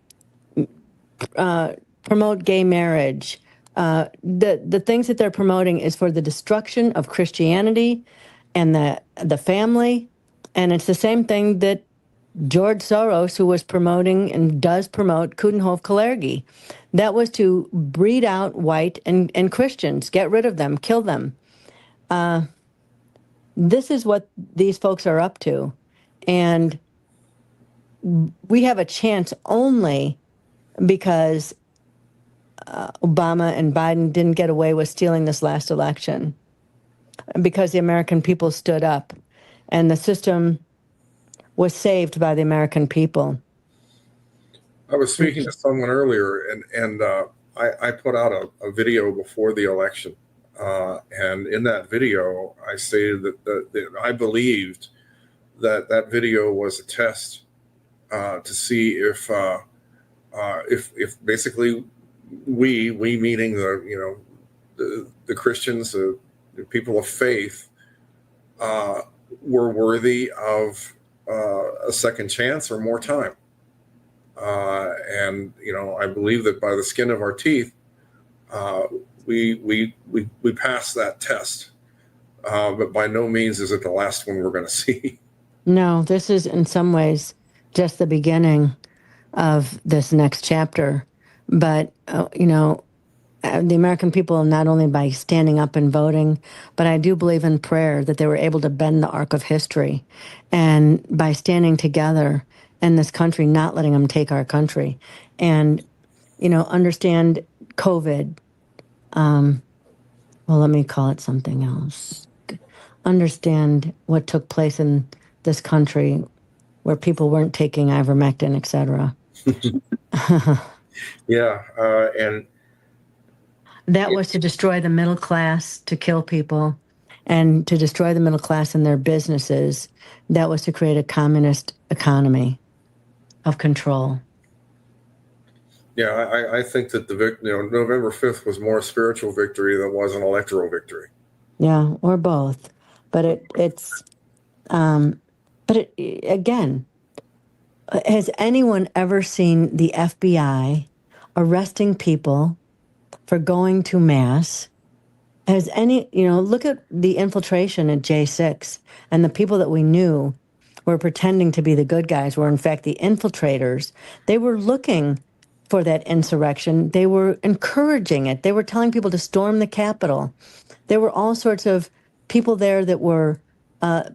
promote gay marriage. The things that they're promoting is for the destruction of Christianity and the family. And it's the same thing that George Soros, who was promoting and does promote Coudenhove-Kalergi. That was to breed out white and Christians, get rid of them, kill them. This is what these folks are up to. And we have a chance only because Obama and Biden didn't get away with stealing this last election, because the American people stood up and the system was saved by the American people. I was speaking to someone earlier, and I put out a video before the election. And in that video, I stated that I believed that video was a test to see if basically we meaning the Christians, the people of faith, were worthy of a second chance or more time. And I believe that by the skin of our teeth, we passed that test, but by no means is it the last one we're going to see. No, this is in some ways just the beginning of this next chapter. But, the American people, not only by standing up and voting, but I do believe in prayer that they were able to bend the arc of history. And by standing together in this country, not letting them take our country. And, understand COVID. Well, let me call it something else. Understand what took place in this country where people weren't taking ivermectin, et cetera. Yeah. And that was to destroy the middle class, to kill people, and to destroy the middle class and their businesses. That was to create a communist economy of control. Yeah, I think that November 5th was more a spiritual victory than was an electoral victory. Yeah, or both. But again, has anyone ever seen the FBI arresting people for going to mass? Look at the infiltration at J6 and the people that we knew were pretending to be the good guys were in fact the infiltrators. They were looking for that insurrection. They were encouraging it. They were telling people to storm the Capitol. There were all sorts of people there that were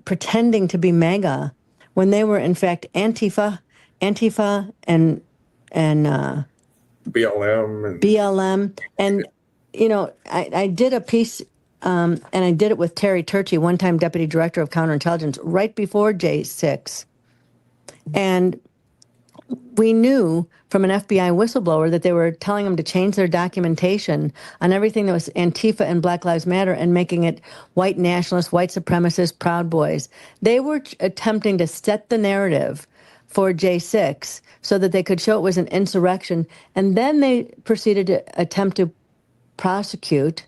pretending to be MAGA when they were in fact Antifa, and BLM. And, you know, I did a piece, and I did it with Terry Turchi, one-time Deputy Director of Counterintelligence, right before J6. And we knew from an FBI whistleblower that they were telling them to change their documentation on everything that was Antifa and Black Lives Matter and making it white nationalists, white supremacists, Proud Boys. They were attempting to set the narrative for J6 so that they could show it was an insurrection. And then they proceeded to attempt to prosecute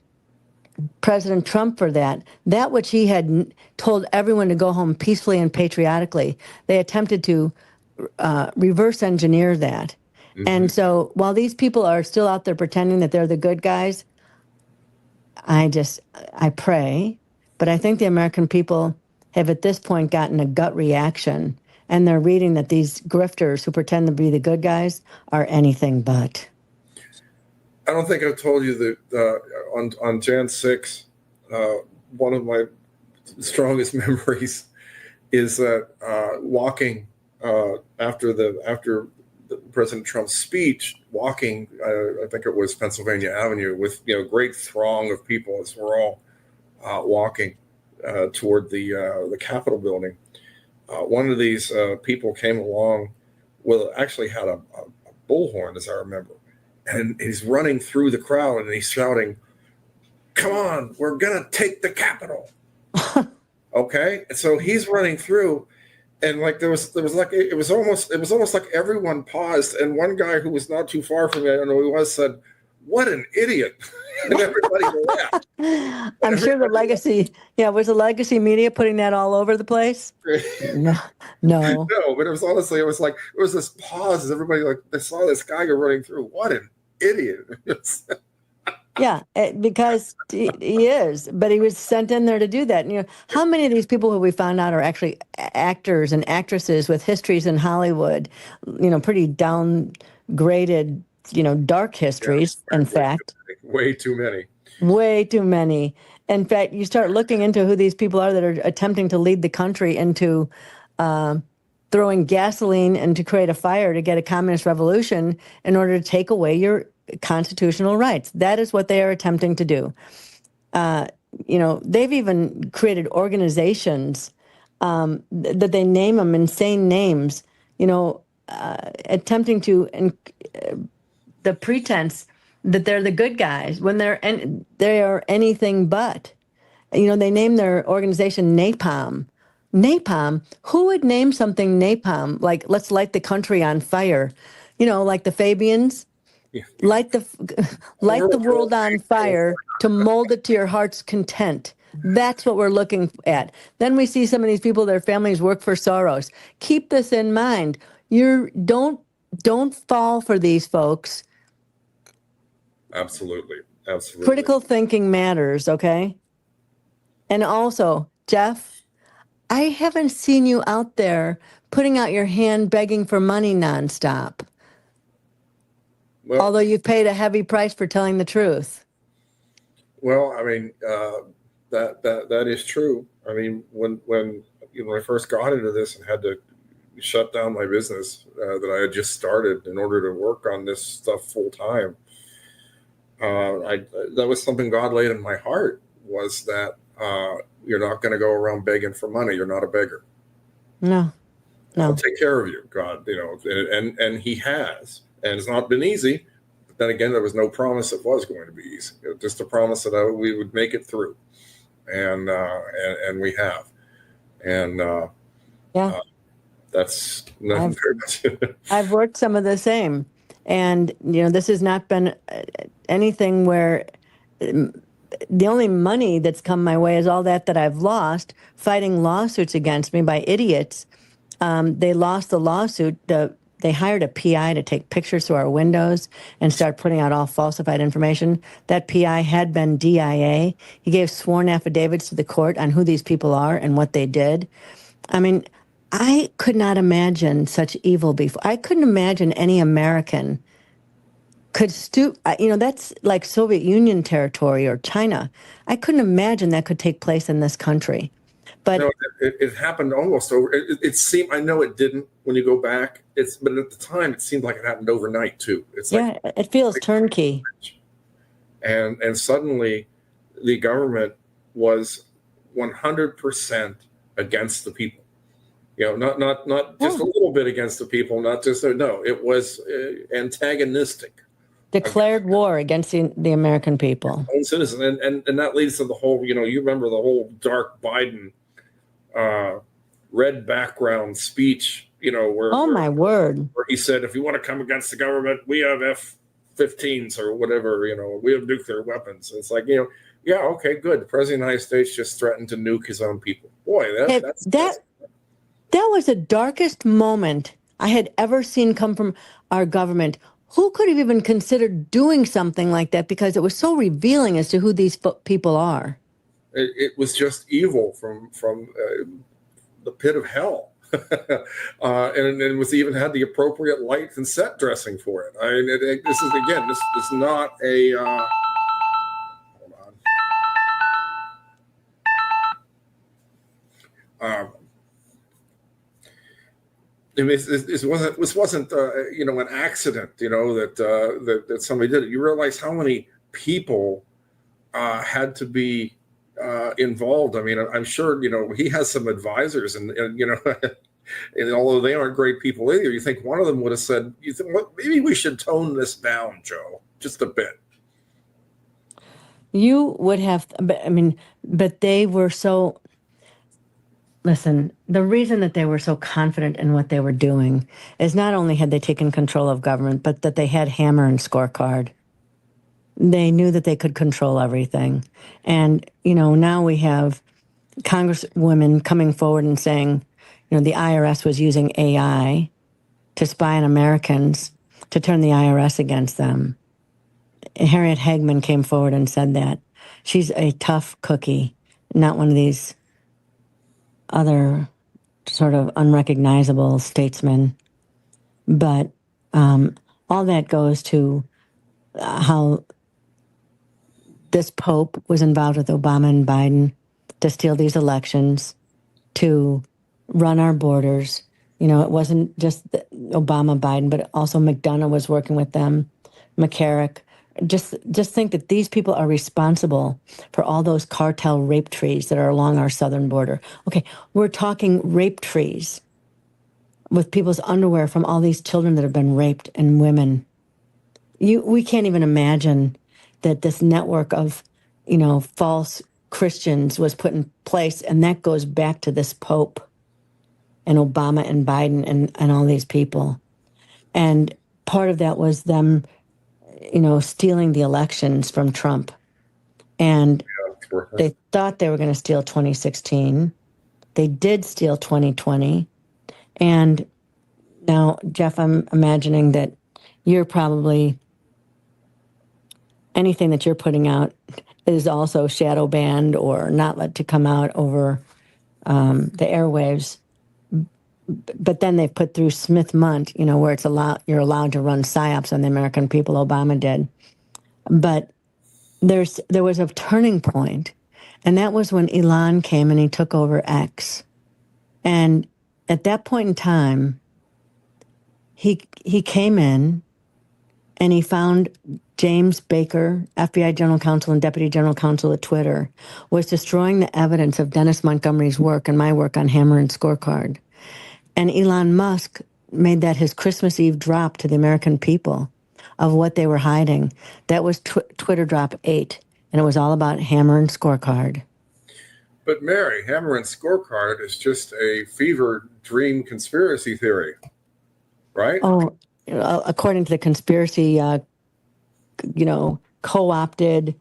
President Trump for that which he had told everyone to go home peacefully and patriotically. They attempted to reverse engineer that. Mm-hmm. And so while these people are still out there pretending that they're the good guys, I pray, but I think the American people have at this point gotten a gut reaction, and they're reading that these grifters who pretend to be the good guys are anything but. I don't think I've told you that on Jan 6, one of my strongest memories is that walking after President Trump's speech, walking, I think it was Pennsylvania Avenue, with great throng of people as we're all walking toward the Capitol building. One of these people came along, actually had a bullhorn, as I remember, and he's running through the crowd and he's shouting, "Come on, we're gonna take the Capitol!" Okay, and so he's running through. And like there was like it was almost like everyone paused, and one guy who was not too far from me, I don't know who he was, said, "What an idiot!" And everybody laughed. I'm sure the legacy, was the legacy media putting that all over the place? No, but it was honestly, it was this pause as everybody they saw this guy go running through. What an idiot! Yeah, because he is, but he was sent in there to do that. And, how many of these people who we found out are actually actors and actresses with histories in Hollywood, pretty downgraded, dark histories, in fact. Way too many. Way too many. In fact, you start looking into who these people are that are attempting to lead the country into throwing gasoline and to create a fire to get a communist revolution in order to take away your constitutional rights. That is what they are attempting to do. They've even created organizations that they name them insane names, attempting to the pretense that they're the good guys when they are anything but. They name their organization Napalm. Napalm? Who would name something napalm? Like, let's light the country on fire. Like the Fabians. Light the world on fire to mold it to your heart's content. That's what we're looking at. Then we see some of these people, their families work for Soros. Keep this in mind. Don't fall for these folks. Absolutely. Critical thinking matters, okay? And also, Jeff, I haven't seen you out there putting out your hand begging for money nonstop. Well, although you've paid a heavy price for telling the truth. Well, I mean, that is true. I mean, when I first got into this and had to shut down my business that I had just started in order to work on this stuff full time, that was something God laid in my heart, was that you're not going to go around begging for money. You're not a beggar. No. I'll take care of you, God. And He has. And it's not been easy, but then again, there was no promise it was going to be easy. It was just a promise that we would make it through, and we have, and that's nothing very much. I've worked some of the same, and this has not been anything where the only money that's come my way is all that I've lost fighting lawsuits against me by idiots. They lost the lawsuit. They hired a PI to take pictures through our windows and start putting out all falsified information. That PI had been DIA. He gave sworn affidavits to the court on who these people are and what they did. I mean, I could not imagine such evil before. I couldn't imagine any American could stoop. That's like Soviet Union territory or China. I couldn't imagine that could take place in this country. But No, it happened almost over. It seemed. I know it didn't when you go back. But at the time, it seemed like it happened overnight too. It's yeah, like, it feels turnkey. and suddenly, the government was 100% against the people. Not just a little bit against the people. Not just no. It was antagonistic. Declared war against the American people. Own citizen, and that leads to the whole. You remember the whole dark Biden. Red background speech, where my word, where he said, if you want to come against the government, we have F-15s or whatever, we have nuclear weapons. It's like, yeah, okay, good. The president of the United States just threatened to nuke his own people. Boy, that was the darkest moment I had ever seen come from our government. Who could have even considered doing something like that? Because it was so revealing as to who these people are. It was just evil from the pit of hell, and it was even had the appropriate light and set dressing for it. I mean, this is not a. Hold on. This wasn't an accident. That somebody did it. You realize how many people had to be involved. I mean, I'm sure he has some advisors, and and although they aren't great people either, you think one of them would have said, "You think maybe we should tone this down, Joe, just a bit." You would have, but they were so. Listen, the reason that they were so confident in what they were doing is not only had they taken control of government, but that they had hammer and scorecard. They knew that they could control everything. And, now we have congresswomen coming forward and saying, the IRS was using AI to spy on Americans to turn the IRS against them. Harriet Hagman came forward and said that. She's a tough cookie, not one of these other sort of unrecognizable statesmen. But all that goes to how this Pope was involved with Obama and Biden to steal these elections, to run our borders. It wasn't just Obama, Biden, but also McDonough was working with them, McCarrick. Just think that these people are responsible for all those cartel rape trees that are along our southern border. Okay, we're talking rape trees with people's underwear from all these children that have been raped and women. We can't even imagine that this network of, false Christians was put in place, and that goes back to this Pope and Obama and Biden and all these people. And part of that was them, stealing the elections from Trump. And they thought they were going to steal 2016. They did steal 2020. And now, Jeff, I'm imagining that you're probably, anything that you're putting out is also shadow banned or not let to come out over the airwaves. But then they've put through Smith-Mundt, where you're allowed to run psyops on the American people. Obama did. But there was a turning point, and that was when Elon came and he took over X. And at that point in time, he came in and he found James Baker, FBI General Counsel and Deputy General Counsel at Twitter, was destroying the evidence of Dennis Montgomery's work and my work on Hammer and Scorecard. And Elon Musk made that his Christmas Eve drop to the American people of what they were hiding. That was Twitter drop 8, and it was all about Hammer and Scorecard. But Mary, Hammer and Scorecard is just a fever dream conspiracy theory, right? Oh, according to the conspiracy, co-opted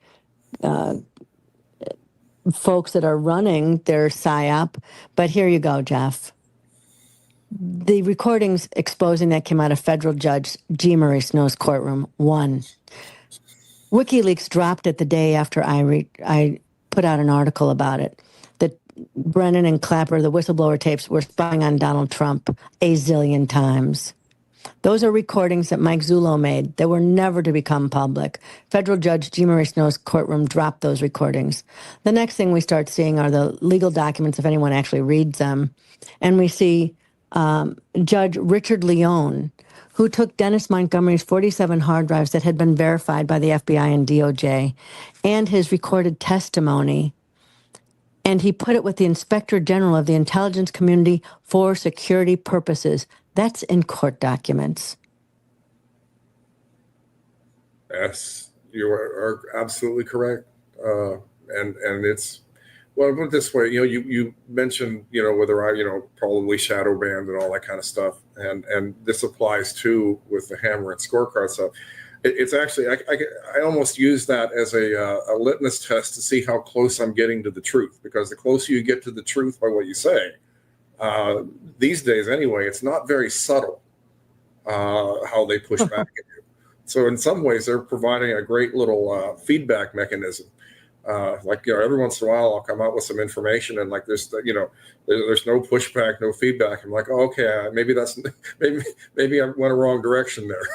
folks that are running their PSYOP. But here you go, Jeff. The recordings exposing that came out of federal judge G. Murray Snow's courtroom. 1. WikiLeaks dropped it the day after I put out an article about it. That Brennan and Clapper, the whistleblower tapes, were spying on Donald Trump a zillion times. Those are recordings that Mike Zullo made that were never to become public. Federal Judge G. Murray Snow's courtroom dropped those recordings. The next thing we start seeing are the legal documents, if anyone actually reads them. And we see Judge Richard Leone, who took Dennis Montgomery's 47 hard drives that had been verified by the FBI and DOJ, and his recorded testimony, and he put it with the Inspector General of the intelligence community for security purposes. That's in court documents. Yes, you are absolutely correct. And it's, well, put it this way, you mentioned, whether I, probably shadow banned and all that kind of stuff. And this applies too with the hammer and scorecard stuff. It's actually, I almost use that as a litmus test to see how close I'm getting to the truth, because the closer you get to the truth by what you say, these days anyway, it's not very subtle how they push back at you. So in some ways, they're providing a great little feedback mechanism. Every once in a while, I'll come out with some information, and there's no pushback, no feedback. I'm like, oh, okay, maybe I went a wrong direction there.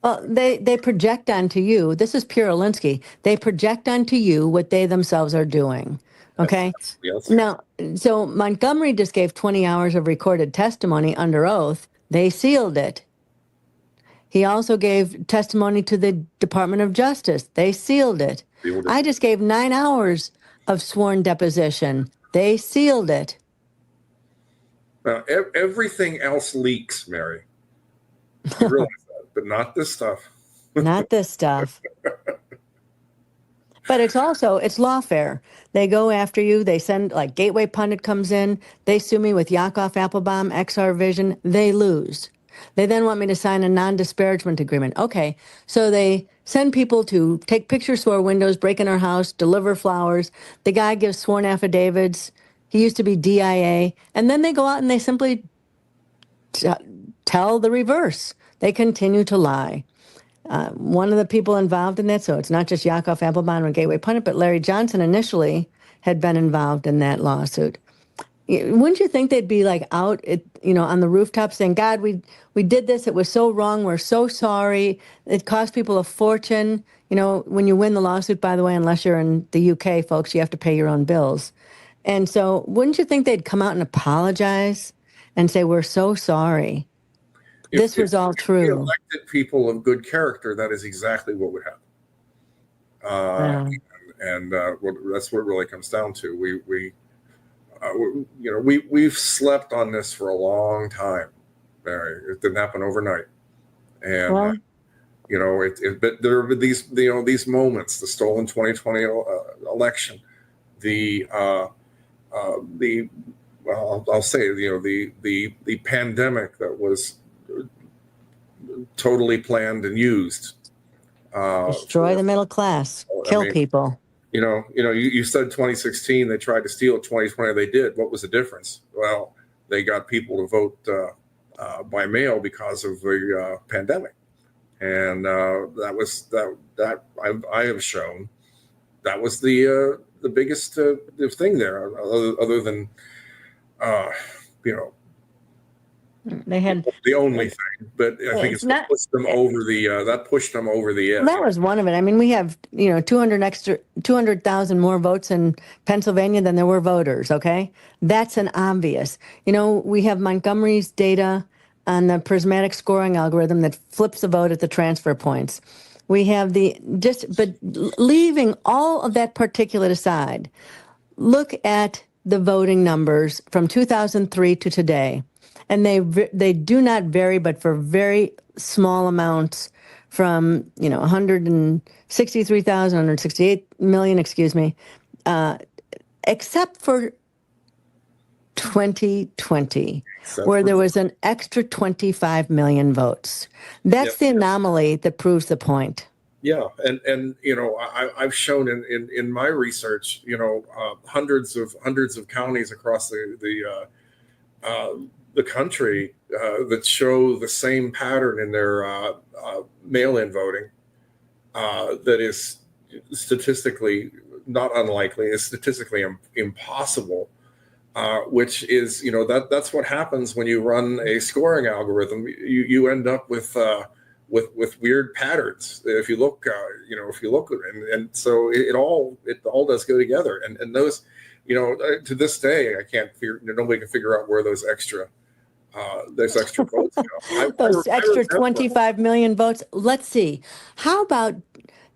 Well, they project onto you. This is pure Alinsky. They project onto you what they themselves are doing. Okay. Yes. Now, so Montgomery just gave 20 hours of recorded testimony under oath. They sealed it. He also gave testimony to the Department of Justice. They sealed it. I just gave 9 hours of sworn deposition. They sealed it. Now, everything else leaks, Mary. You realize that, but not this stuff. Not this stuff. But it's lawfare. They go after you. They send, Gateway Pundit comes in. They sue me with Yakov Applebaum, XR Vision. They lose. They then want me to sign a non-disparagement agreement. Okay, so they send people to take pictures to our windows, break in our house, deliver flowers. The guy gives sworn affidavits. He used to be DIA. And then they go out and they simply tell the reverse. They continue to lie. One of the people involved in that, so it's not just Yakov Applebaum or Gateway Pundit, but Larry Johnson initially had been involved in that lawsuit. Wouldn't you think they'd be out, on the rooftop saying, God, we did this. It was so wrong. We're so sorry. It cost people a fortune. When you win the lawsuit, by the way, unless you're in the UK, folks, you have to pay your own bills. And so wouldn't you think they'd come out and apologize and say, we're so sorry. This was all true. If we elected people of good character, that is exactly what would happen. And that's what it really comes down to. We've slept on this for a long time, Mary. It didn't happen overnight, and but there have been these moments: the stolen 2020 election, I'll say the pandemic that was totally planned and used. Destroy the middle class, kill people. You said 2016, they tried to steal it. 2020, they did. What was the difference? Well, they got people to vote by mail because of the pandemic. And that I have shown that was the biggest thing there, other than, they had the only thing, but I think pushed them over the edge. That was one of it. I mean, we have 200,000 more votes in Pennsylvania than there were voters. Okay, that's an obvious. We have Montgomery's data on the prismatic scoring algorithm that flips the vote at the transfer points. We have but leaving all of that particulate aside, look at the voting numbers from 2003 to today. And they do not vary, but for very small amounts from 163,000, 168 million, except for 2020, where there was an extra 25 million votes. That's the anomaly that proves the point. Yeah, and I've shown in my research, hundreds of counties across the country that show the same pattern in their mail-in voting that is statistically not unlikely, is statistically impossible which is, that's what happens when you run a scoring algorithm. You end up with weird patterns. If you look, and so it all does go together. And those, to this day, I can't figure. Nobody can figure out where those extra votes go. Those extra 25 million votes. Let's see. How about,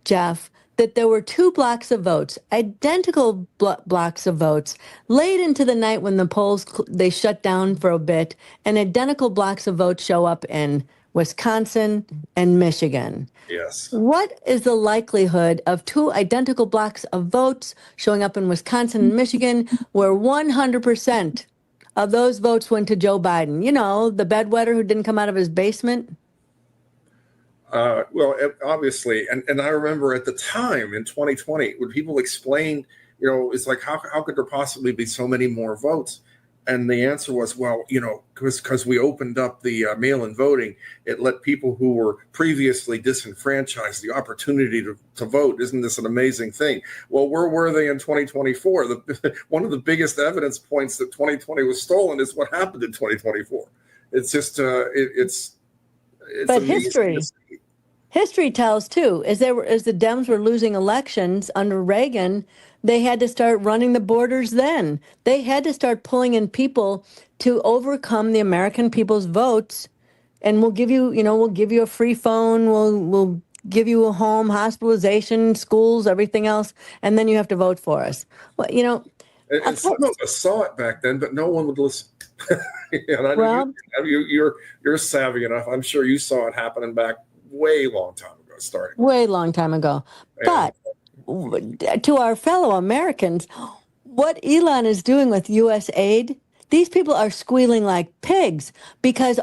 Jeff, that there were two blocks of votes, identical blocks of votes, late into the night when the polls, they shut down for a bit, and identical blocks of votes show up in Wisconsin and Michigan. Yes. What is the likelihood of two identical blocks of votes showing up in Wisconsin and Michigan where 100% of those votes went to Joe Biden? The bedwetter who didn't come out of his basement? Well, obviously, and I remember at the time in 2020 when people explained, it's like, how could there possibly be so many more votes? And the answer was, well, because we opened up the mail-in voting, it let people who were previously disenfranchised the opportunity to vote. Isn't this an amazing thing? Well, where were they in 2024? One of the biggest evidence points that 2020 was stolen is what happened in 2024. It's just, it's but history tells too, as the Dems were losing elections under Reagan, they had to start running the borders then. They had to start pulling in people to overcome the American people's votes. And we'll give you a free phone, we'll give you a home, hospitalization, schools, everything else, and then you have to vote for us. Well, and some of us saw it back then, but no one would listen. You're savvy enough. I'm sure you saw it happening back way long time ago, starting. Way long time ago. But to our fellow Americans, what Elon is doing with U.S. aid, these people are squealing like pigs because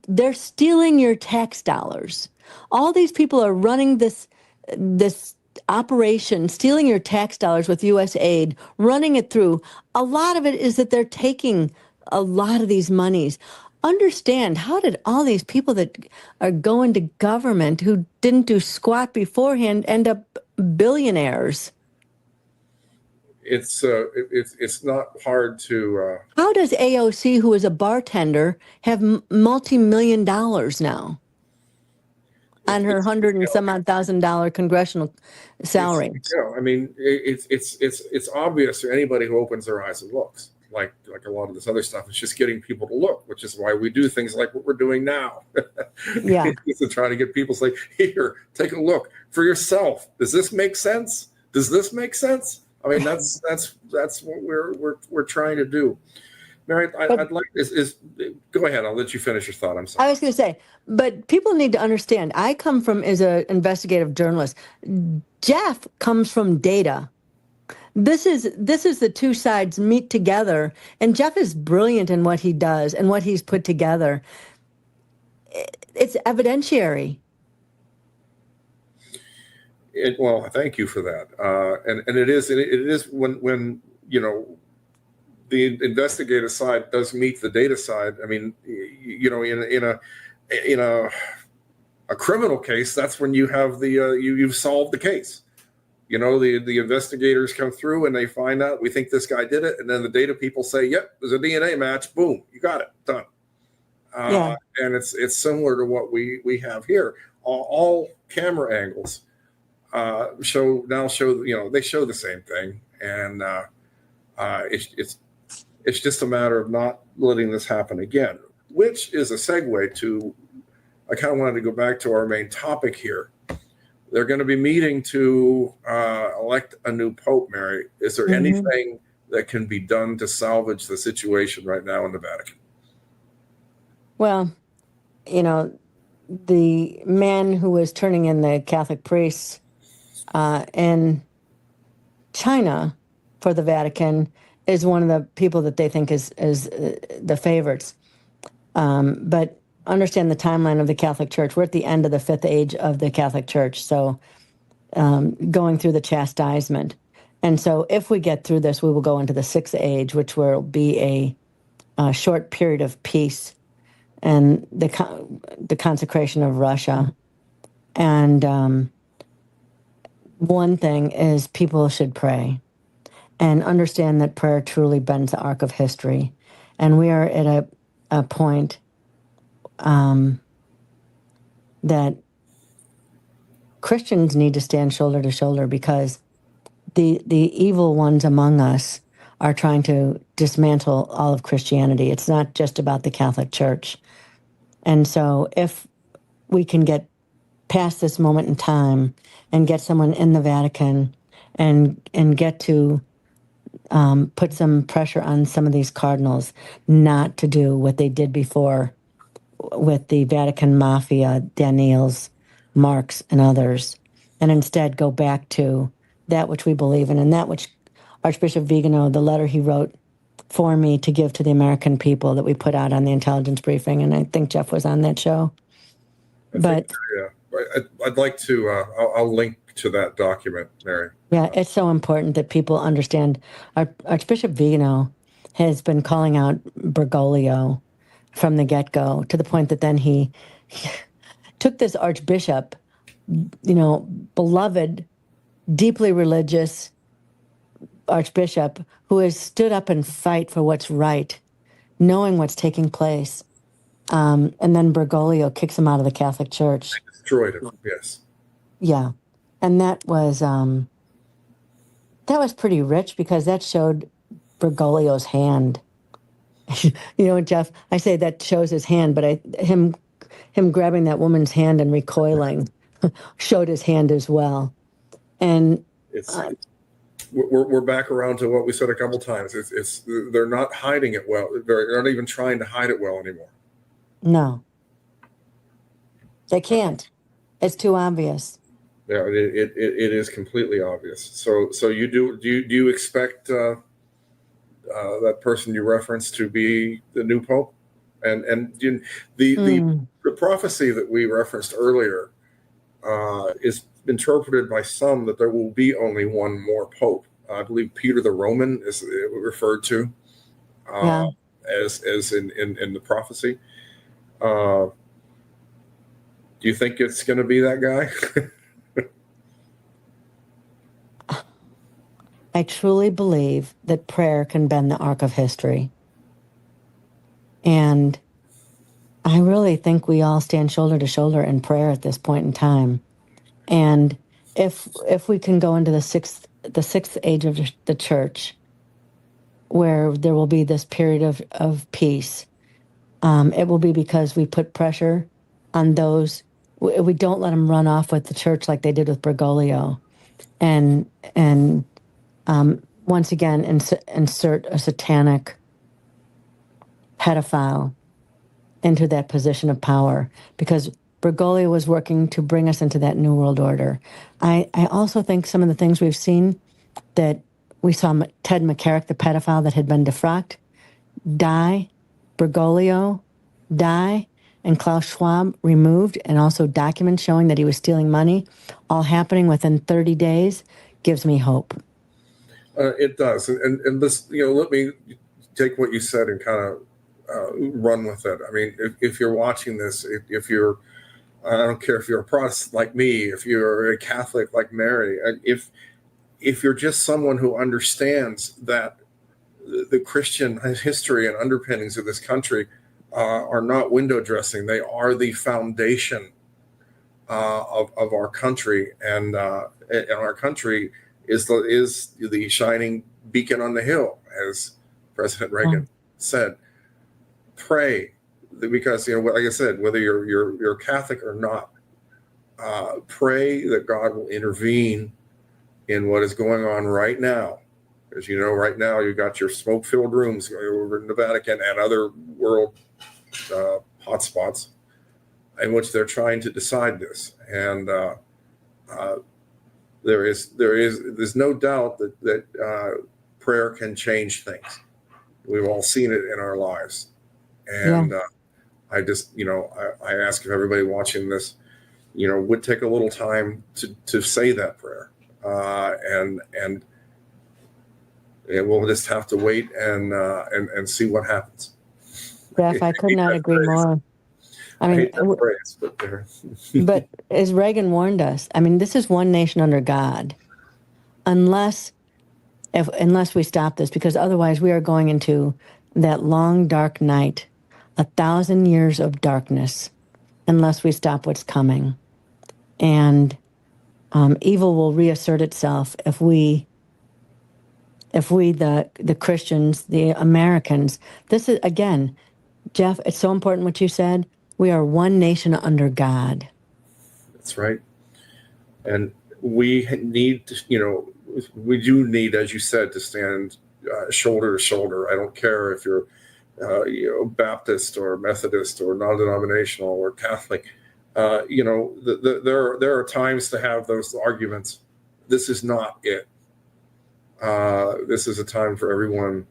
they're stealing your tax dollars. All these people are running this operation, stealing your tax dollars with U.S. aid, running it through. A lot of it is that they're taking a lot of these monies. Understand, how did all these people that are going to government who didn't do squat beforehand end up billionaires? It's not hard to. How does AOC, who is a bartender, have multi-million dollars now on her $100 and some odd $1,000 congressional salary? It's obvious to anybody who opens their eyes and looks. Like a lot of this other stuff, it's just getting people to look, which is why we do things like what we're doing now. Yeah, to try to get people to say, "Here, take a look for yourself. Does this make sense? Does this make sense?" I mean, that's what we're trying to do. Mary, I'd like is go ahead. I'll let you finish your thought. I'm sorry. I was going to say, but people need to understand. I come from as an investigative journalist. Jeff comes from data. This is the two sides meet together, and Jeff is brilliant in what he does and what he's put together. It's evidentiary. Well, thank you for that. And it is when the investigative side does meet the data side. I mean, in a criminal case, that's when you have you've solved the case. The investigators come through and they find out, we think this guy did it. And then the data people say, yep, there's a DNA match. Boom, you got it, done. And it's similar to what we have here. All camera angles show they show the same thing. And it's just a matter of not letting this happen again, which is a segue to, I kind of wanted to go back to our main topic here. They're going to be meeting to elect a new pope, Mary. Is there anything that can be done to salvage the situation right now in the Vatican? Well, the man who was turning in the Catholic priests in China for the Vatican is one of the people that they think is the favorites. But understand the timeline of the Catholic Church. We're at the end of the fifth age of the Catholic Church, so going through the chastisement. And so if we get through this, we will go into the sixth age, which will be a short period of peace and the consecration of Russia. And one thing is people should pray. and understand that prayer truly bends the arc of history. And we are at a point that Christians need to stand shoulder to shoulder, because the evil ones among us are trying to dismantle all of Christianity. It's not just about the Catholic Church. And so if we can get past this moment in time and get someone in the Vatican and get to put some pressure on some of these cardinals not to do what they did before with the Vatican mafia, Daniels, Marks, and others, and instead go back to that which we believe in, and that which Archbishop Vigano, the letter he wrote for me to give to the American people that we put out on the intelligence briefing, and I think Jeff was on that show. I'd like to, I'll link to that document, Mary. Yeah, it's so important that people understand. Archbishop Vigano has been calling out Bergoglio from the get-go, to the point that then he took this archbishop, beloved, deeply religious archbishop, who has stood up and fight for what's right, knowing what's taking place. And then Bergoglio kicks him out of the Catholic Church. Destroyed him, yes. Yeah. And that was pretty rich, because that showed Bergoglio's hand. Jeff, I say that shows his hand, but him grabbing that woman's hand and recoiling showed his hand as well. And we're back around to what we said a couple times. It's they're not hiding it well. They're not even trying to hide it well anymore. No, they can't. It's too obvious. Yeah, it is completely obvious. So do you expect that person you referenced to be the new pope? And the prophecy that we referenced earlier is interpreted by some that there will be only one more pope. I believe Peter the Roman is referred to as in the prophecy. Do you think it's going to be that guy? I truly believe that prayer can bend the arc of history. And I really think we all stand shoulder to shoulder in prayer at this point in time. And if we can go into the sixth age of the church, where there will be this period of peace, it will be because we put pressure on those. We don't let them run off with the church like they did with Bergoglio, and once again insert a satanic pedophile into that position of power, because Bergoglio was working to bring us into that new world order. I also think some of the things we've seen, that we saw Ted McCarrick, the pedophile that had been defrocked, die, Bergoglio die, and Klaus Schwab removed, and also documents showing that he was stealing money, all happening within 30 days, gives me hope. It does. And this, let me take what you said and kind of run with it. I mean, if you're watching this, if you're, I don't care if you're a Protestant like me, if you're a Catholic like Mary, if you're just someone who understands that the Christian history and underpinnings of this country are not window dressing, they are the foundation of our country, and our country is the shining beacon on the hill, as President Reagan said. Pray, because like I said, whether you're Catholic or not, pray that God will intervene in what is going on right now. As you know, right now you've got your smoke-filled rooms over in the Vatican and other world hotspots in which they're trying to decide this, and there's no doubt that prayer can change things. We've all seen it in our lives, and I just I ask if everybody watching this would take a little time to say that prayer, and we'll just have to wait and see what happens. Jeff, I could not agree more. I mean, phrase, but as Reagan warned us, I mean, this is one nation under God. Unless unless we stop this, because otherwise we are going into that long, dark night, 1,000 years of darkness, unless we stop what's coming. And evil will reassert itself if we, the Christians, the Americans, this is, again, Jeff, it's so important what you said. We are one nation under God. That's right. And we need to, we do need, as you said, to stand shoulder to shoulder. I don't care if you're, Baptist or Methodist or non-denominational or Catholic. There are times to have those arguments. This is not it. This is a time for everyone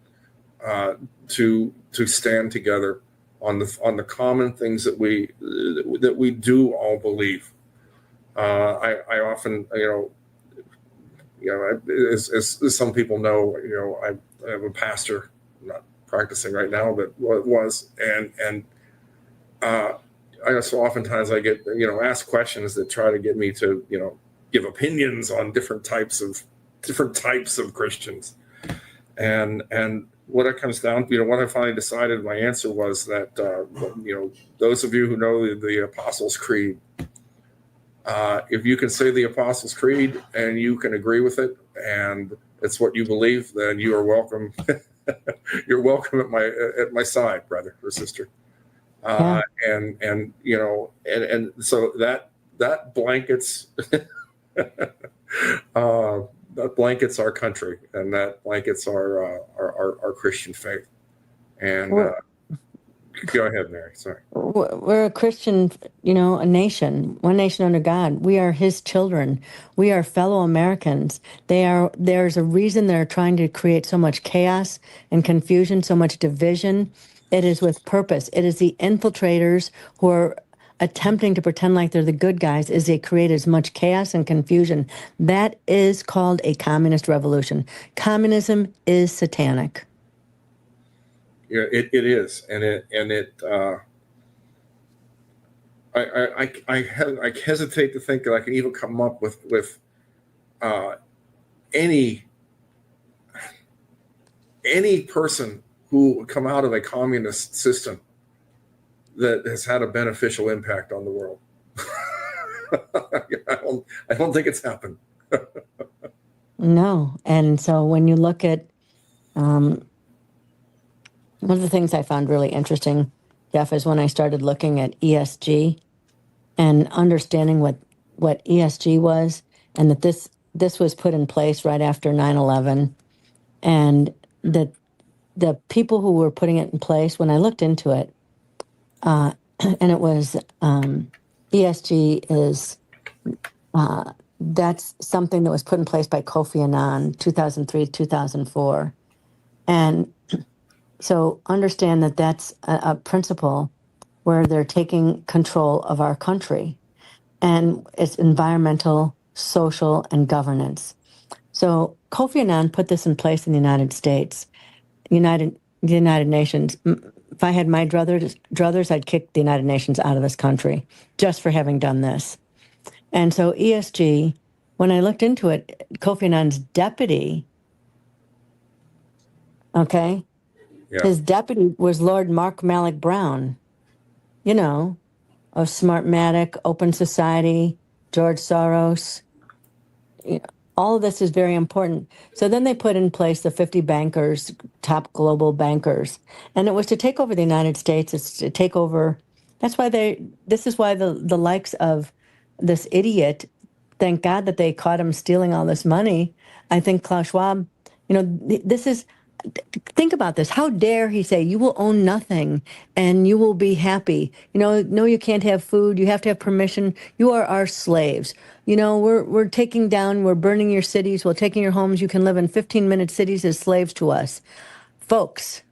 to stand together on the common things that we do all believe. I often, as some people know, I am a pastor. I'm not practicing right now, but was, and I so oftentimes I get asked questions that try to get me to give opinions on different types of Christians, and what it comes down to, what I finally decided, my answer was that those of you who know the Apostles' Creed, if you can say the Apostles' Creed and you can agree with it and it's what you believe, then you are welcome. You're welcome at my side, brother or sister. Yeah. And so that blankets that blankets our country, and that blankets our Christian faith. And go ahead, Mary. Sorry. We're a Christian, a nation, one nation under God. We are His children. We are fellow Americans. There's a reason they're trying to create so much chaos and confusion, so much division. It is with purpose. It is the infiltrators who are attempting to pretend like they're the good guys as they create as much chaos and confusion. That is called a communist revolution. Communism is satanic. Yeah, it is, and I hesitate to think that I can even come up with any person who would come out of a communist system that has had a beneficial impact on the world. I don't think it's happened. No, and so when you look at one of the things I found really interesting, Jeff, is when I started looking at ESG and understanding what ESG was, and that this was put in place right after 9/11, and that the people who were putting it in place, when I looked into it, and it was ESG is that's something that was put in place by Kofi Annan, 2003, 2004, and so understand that that's a principle where they're taking control of our country, and it's environmental, social, and governance. So Kofi Annan put this in place in the United States, the United Nations. If I had my druthers, I'd kick the United Nations out of this country just for having done this. And so ESG, when I looked into it, Kofi Annan's deputy, okay, Yeah. his deputy was Lord Mark Malloch Brown, of Smartmatic, Open Society, George Soros. All of this is very important. So then they put in place the 50 bankers, top global bankers, and it was to take over the United States. It's to take over. That's why this is why the likes of this idiot, thank God that they caught him stealing all this money. I think Klaus Schwab, this is, think about this. How dare he say you will own nothing and you will be happy? No, you can't have food. You have to have permission. You are our slaves. We're taking down, we're burning your cities. We're taking your homes. You can live in 15-minute cities as slaves to us. Folks,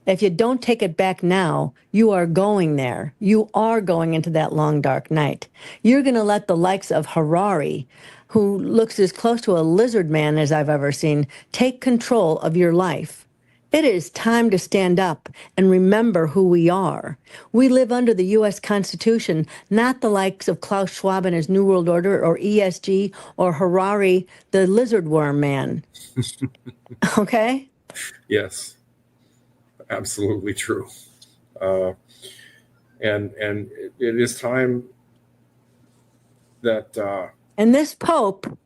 if you don't take it back now, you are going there. You are going into that long, dark night. You're going to let the likes of Harari, who looks as close to a lizard man as I've ever seen, take control of your life. It is time to stand up and remember who we are. We live under the U.S. Constitution, not the likes of Klaus Schwab and his New World Order, or ESG, or Harari, the lizard worm man. Okay? Yes, absolutely true. And it is time that... and this Pope,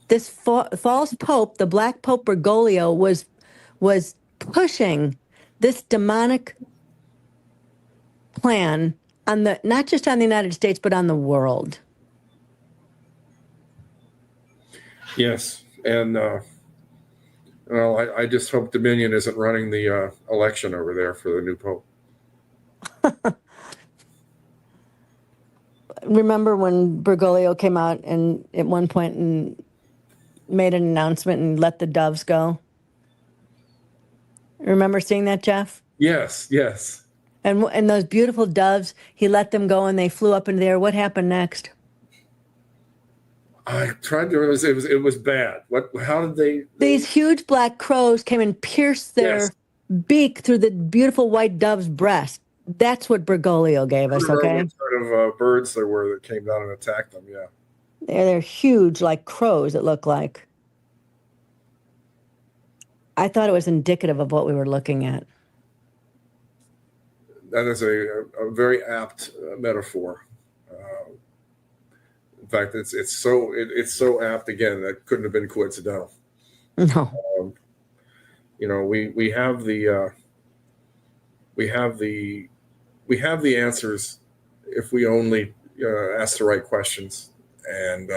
this false Pope, the Black Pope Bergoglio, was pushing this demonic plan on the, not just on the United States, but on the world. Yes, and well, I just hope Dominion isn't running the election over there for the new Pope. Remember when Bergoglio came out and at one point and made an announcement and let the doves go? Remember seeing that, Jeff? Yes, yes. And those beautiful doves, he let them go and they flew up into the air. What happened next? I tried to realize it was bad. How did they... These huge black crows came and pierced their beak through the beautiful white dove's breast. That's what Bergoglio gave us, okay? What sort of birds there were that came down and attacked them, yeah. They're huge, like crows, it looked like. I thought it was indicative of what we were looking at. That is a very apt metaphor. In fact, it's so apt, again, that couldn't have been coincidental. No. We have the answers if we only ask the right questions and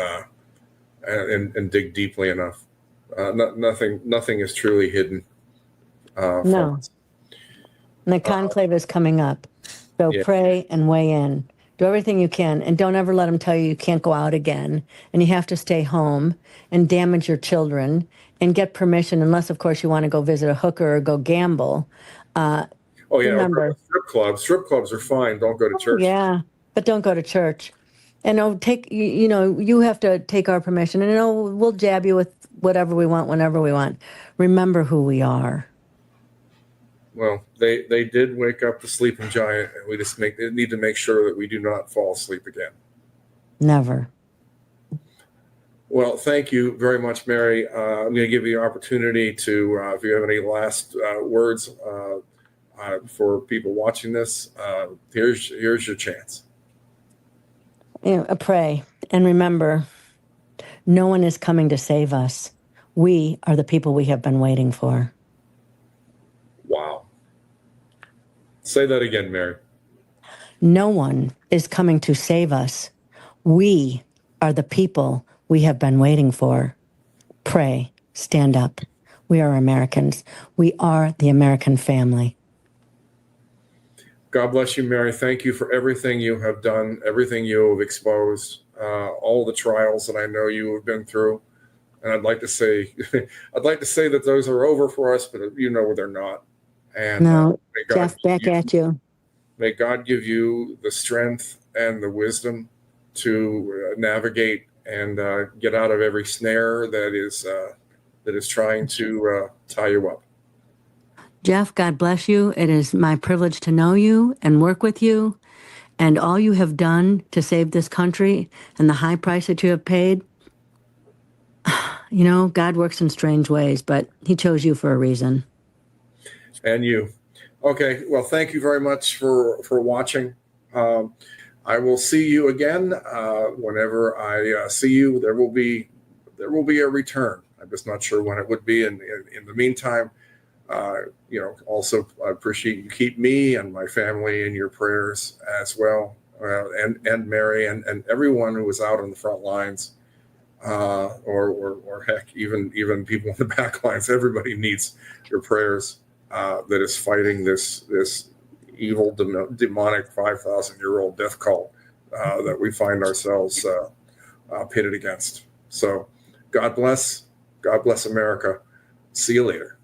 dig deeply enough. Nothing is truly hidden. No. And the conclave is coming up. So pray and weigh in. Do everything you can, and don't ever let them tell you can't go out again, and you have to stay home and damage your children and get permission, unless, of course, you want to go visit a hooker or go gamble. Remember, strip clubs are fine. Don't go to church. Yeah, but don't go to church. And you have to take our permission, and we'll jab you with whatever we want, whenever we want. Remember who we are. Well, they did wake up the sleeping giant, and we just need to make sure that we do not fall asleep again. Never. Well, thank you very much, Mary. I'm going to give you the opportunity to, if you have any last words for people watching this, here's your chance. Pray and remember, no one is coming to save us. We are the people we have been waiting for. Wow. Say that again, Mary. No one is coming to save us. We are the people we have been waiting for. Pray, stand up. We are Americans. We are the American family. God bless you, Mary. Thank you for everything you have done, everything you have exposed, all the trials that I know you have been through. And I'd like to say that those are over for us, but they're not. And no, Jeff, back at you. May God give you the strength and the wisdom to navigate and get out of every snare that is trying to tie you up. Jeff, God bless you. It is my privilege to know you and work with you, and all you have done to save this country and the high price that you have paid. God works in strange ways, but he chose you for a reason. And you. Okay, well, thank you very much for watching. I will see you again. Whenever I see you, there will be a return. I'm just not sure when it would be. In the meantime, also I appreciate you keep me and my family in your prayers as well, and Mary and everyone who was out on the front lines, or heck, even people in the back lines. Everybody needs your prayers. That is fighting this evil, demonic 5,000-year-old death cult that we find ourselves pitted against. So, God bless America. See you later.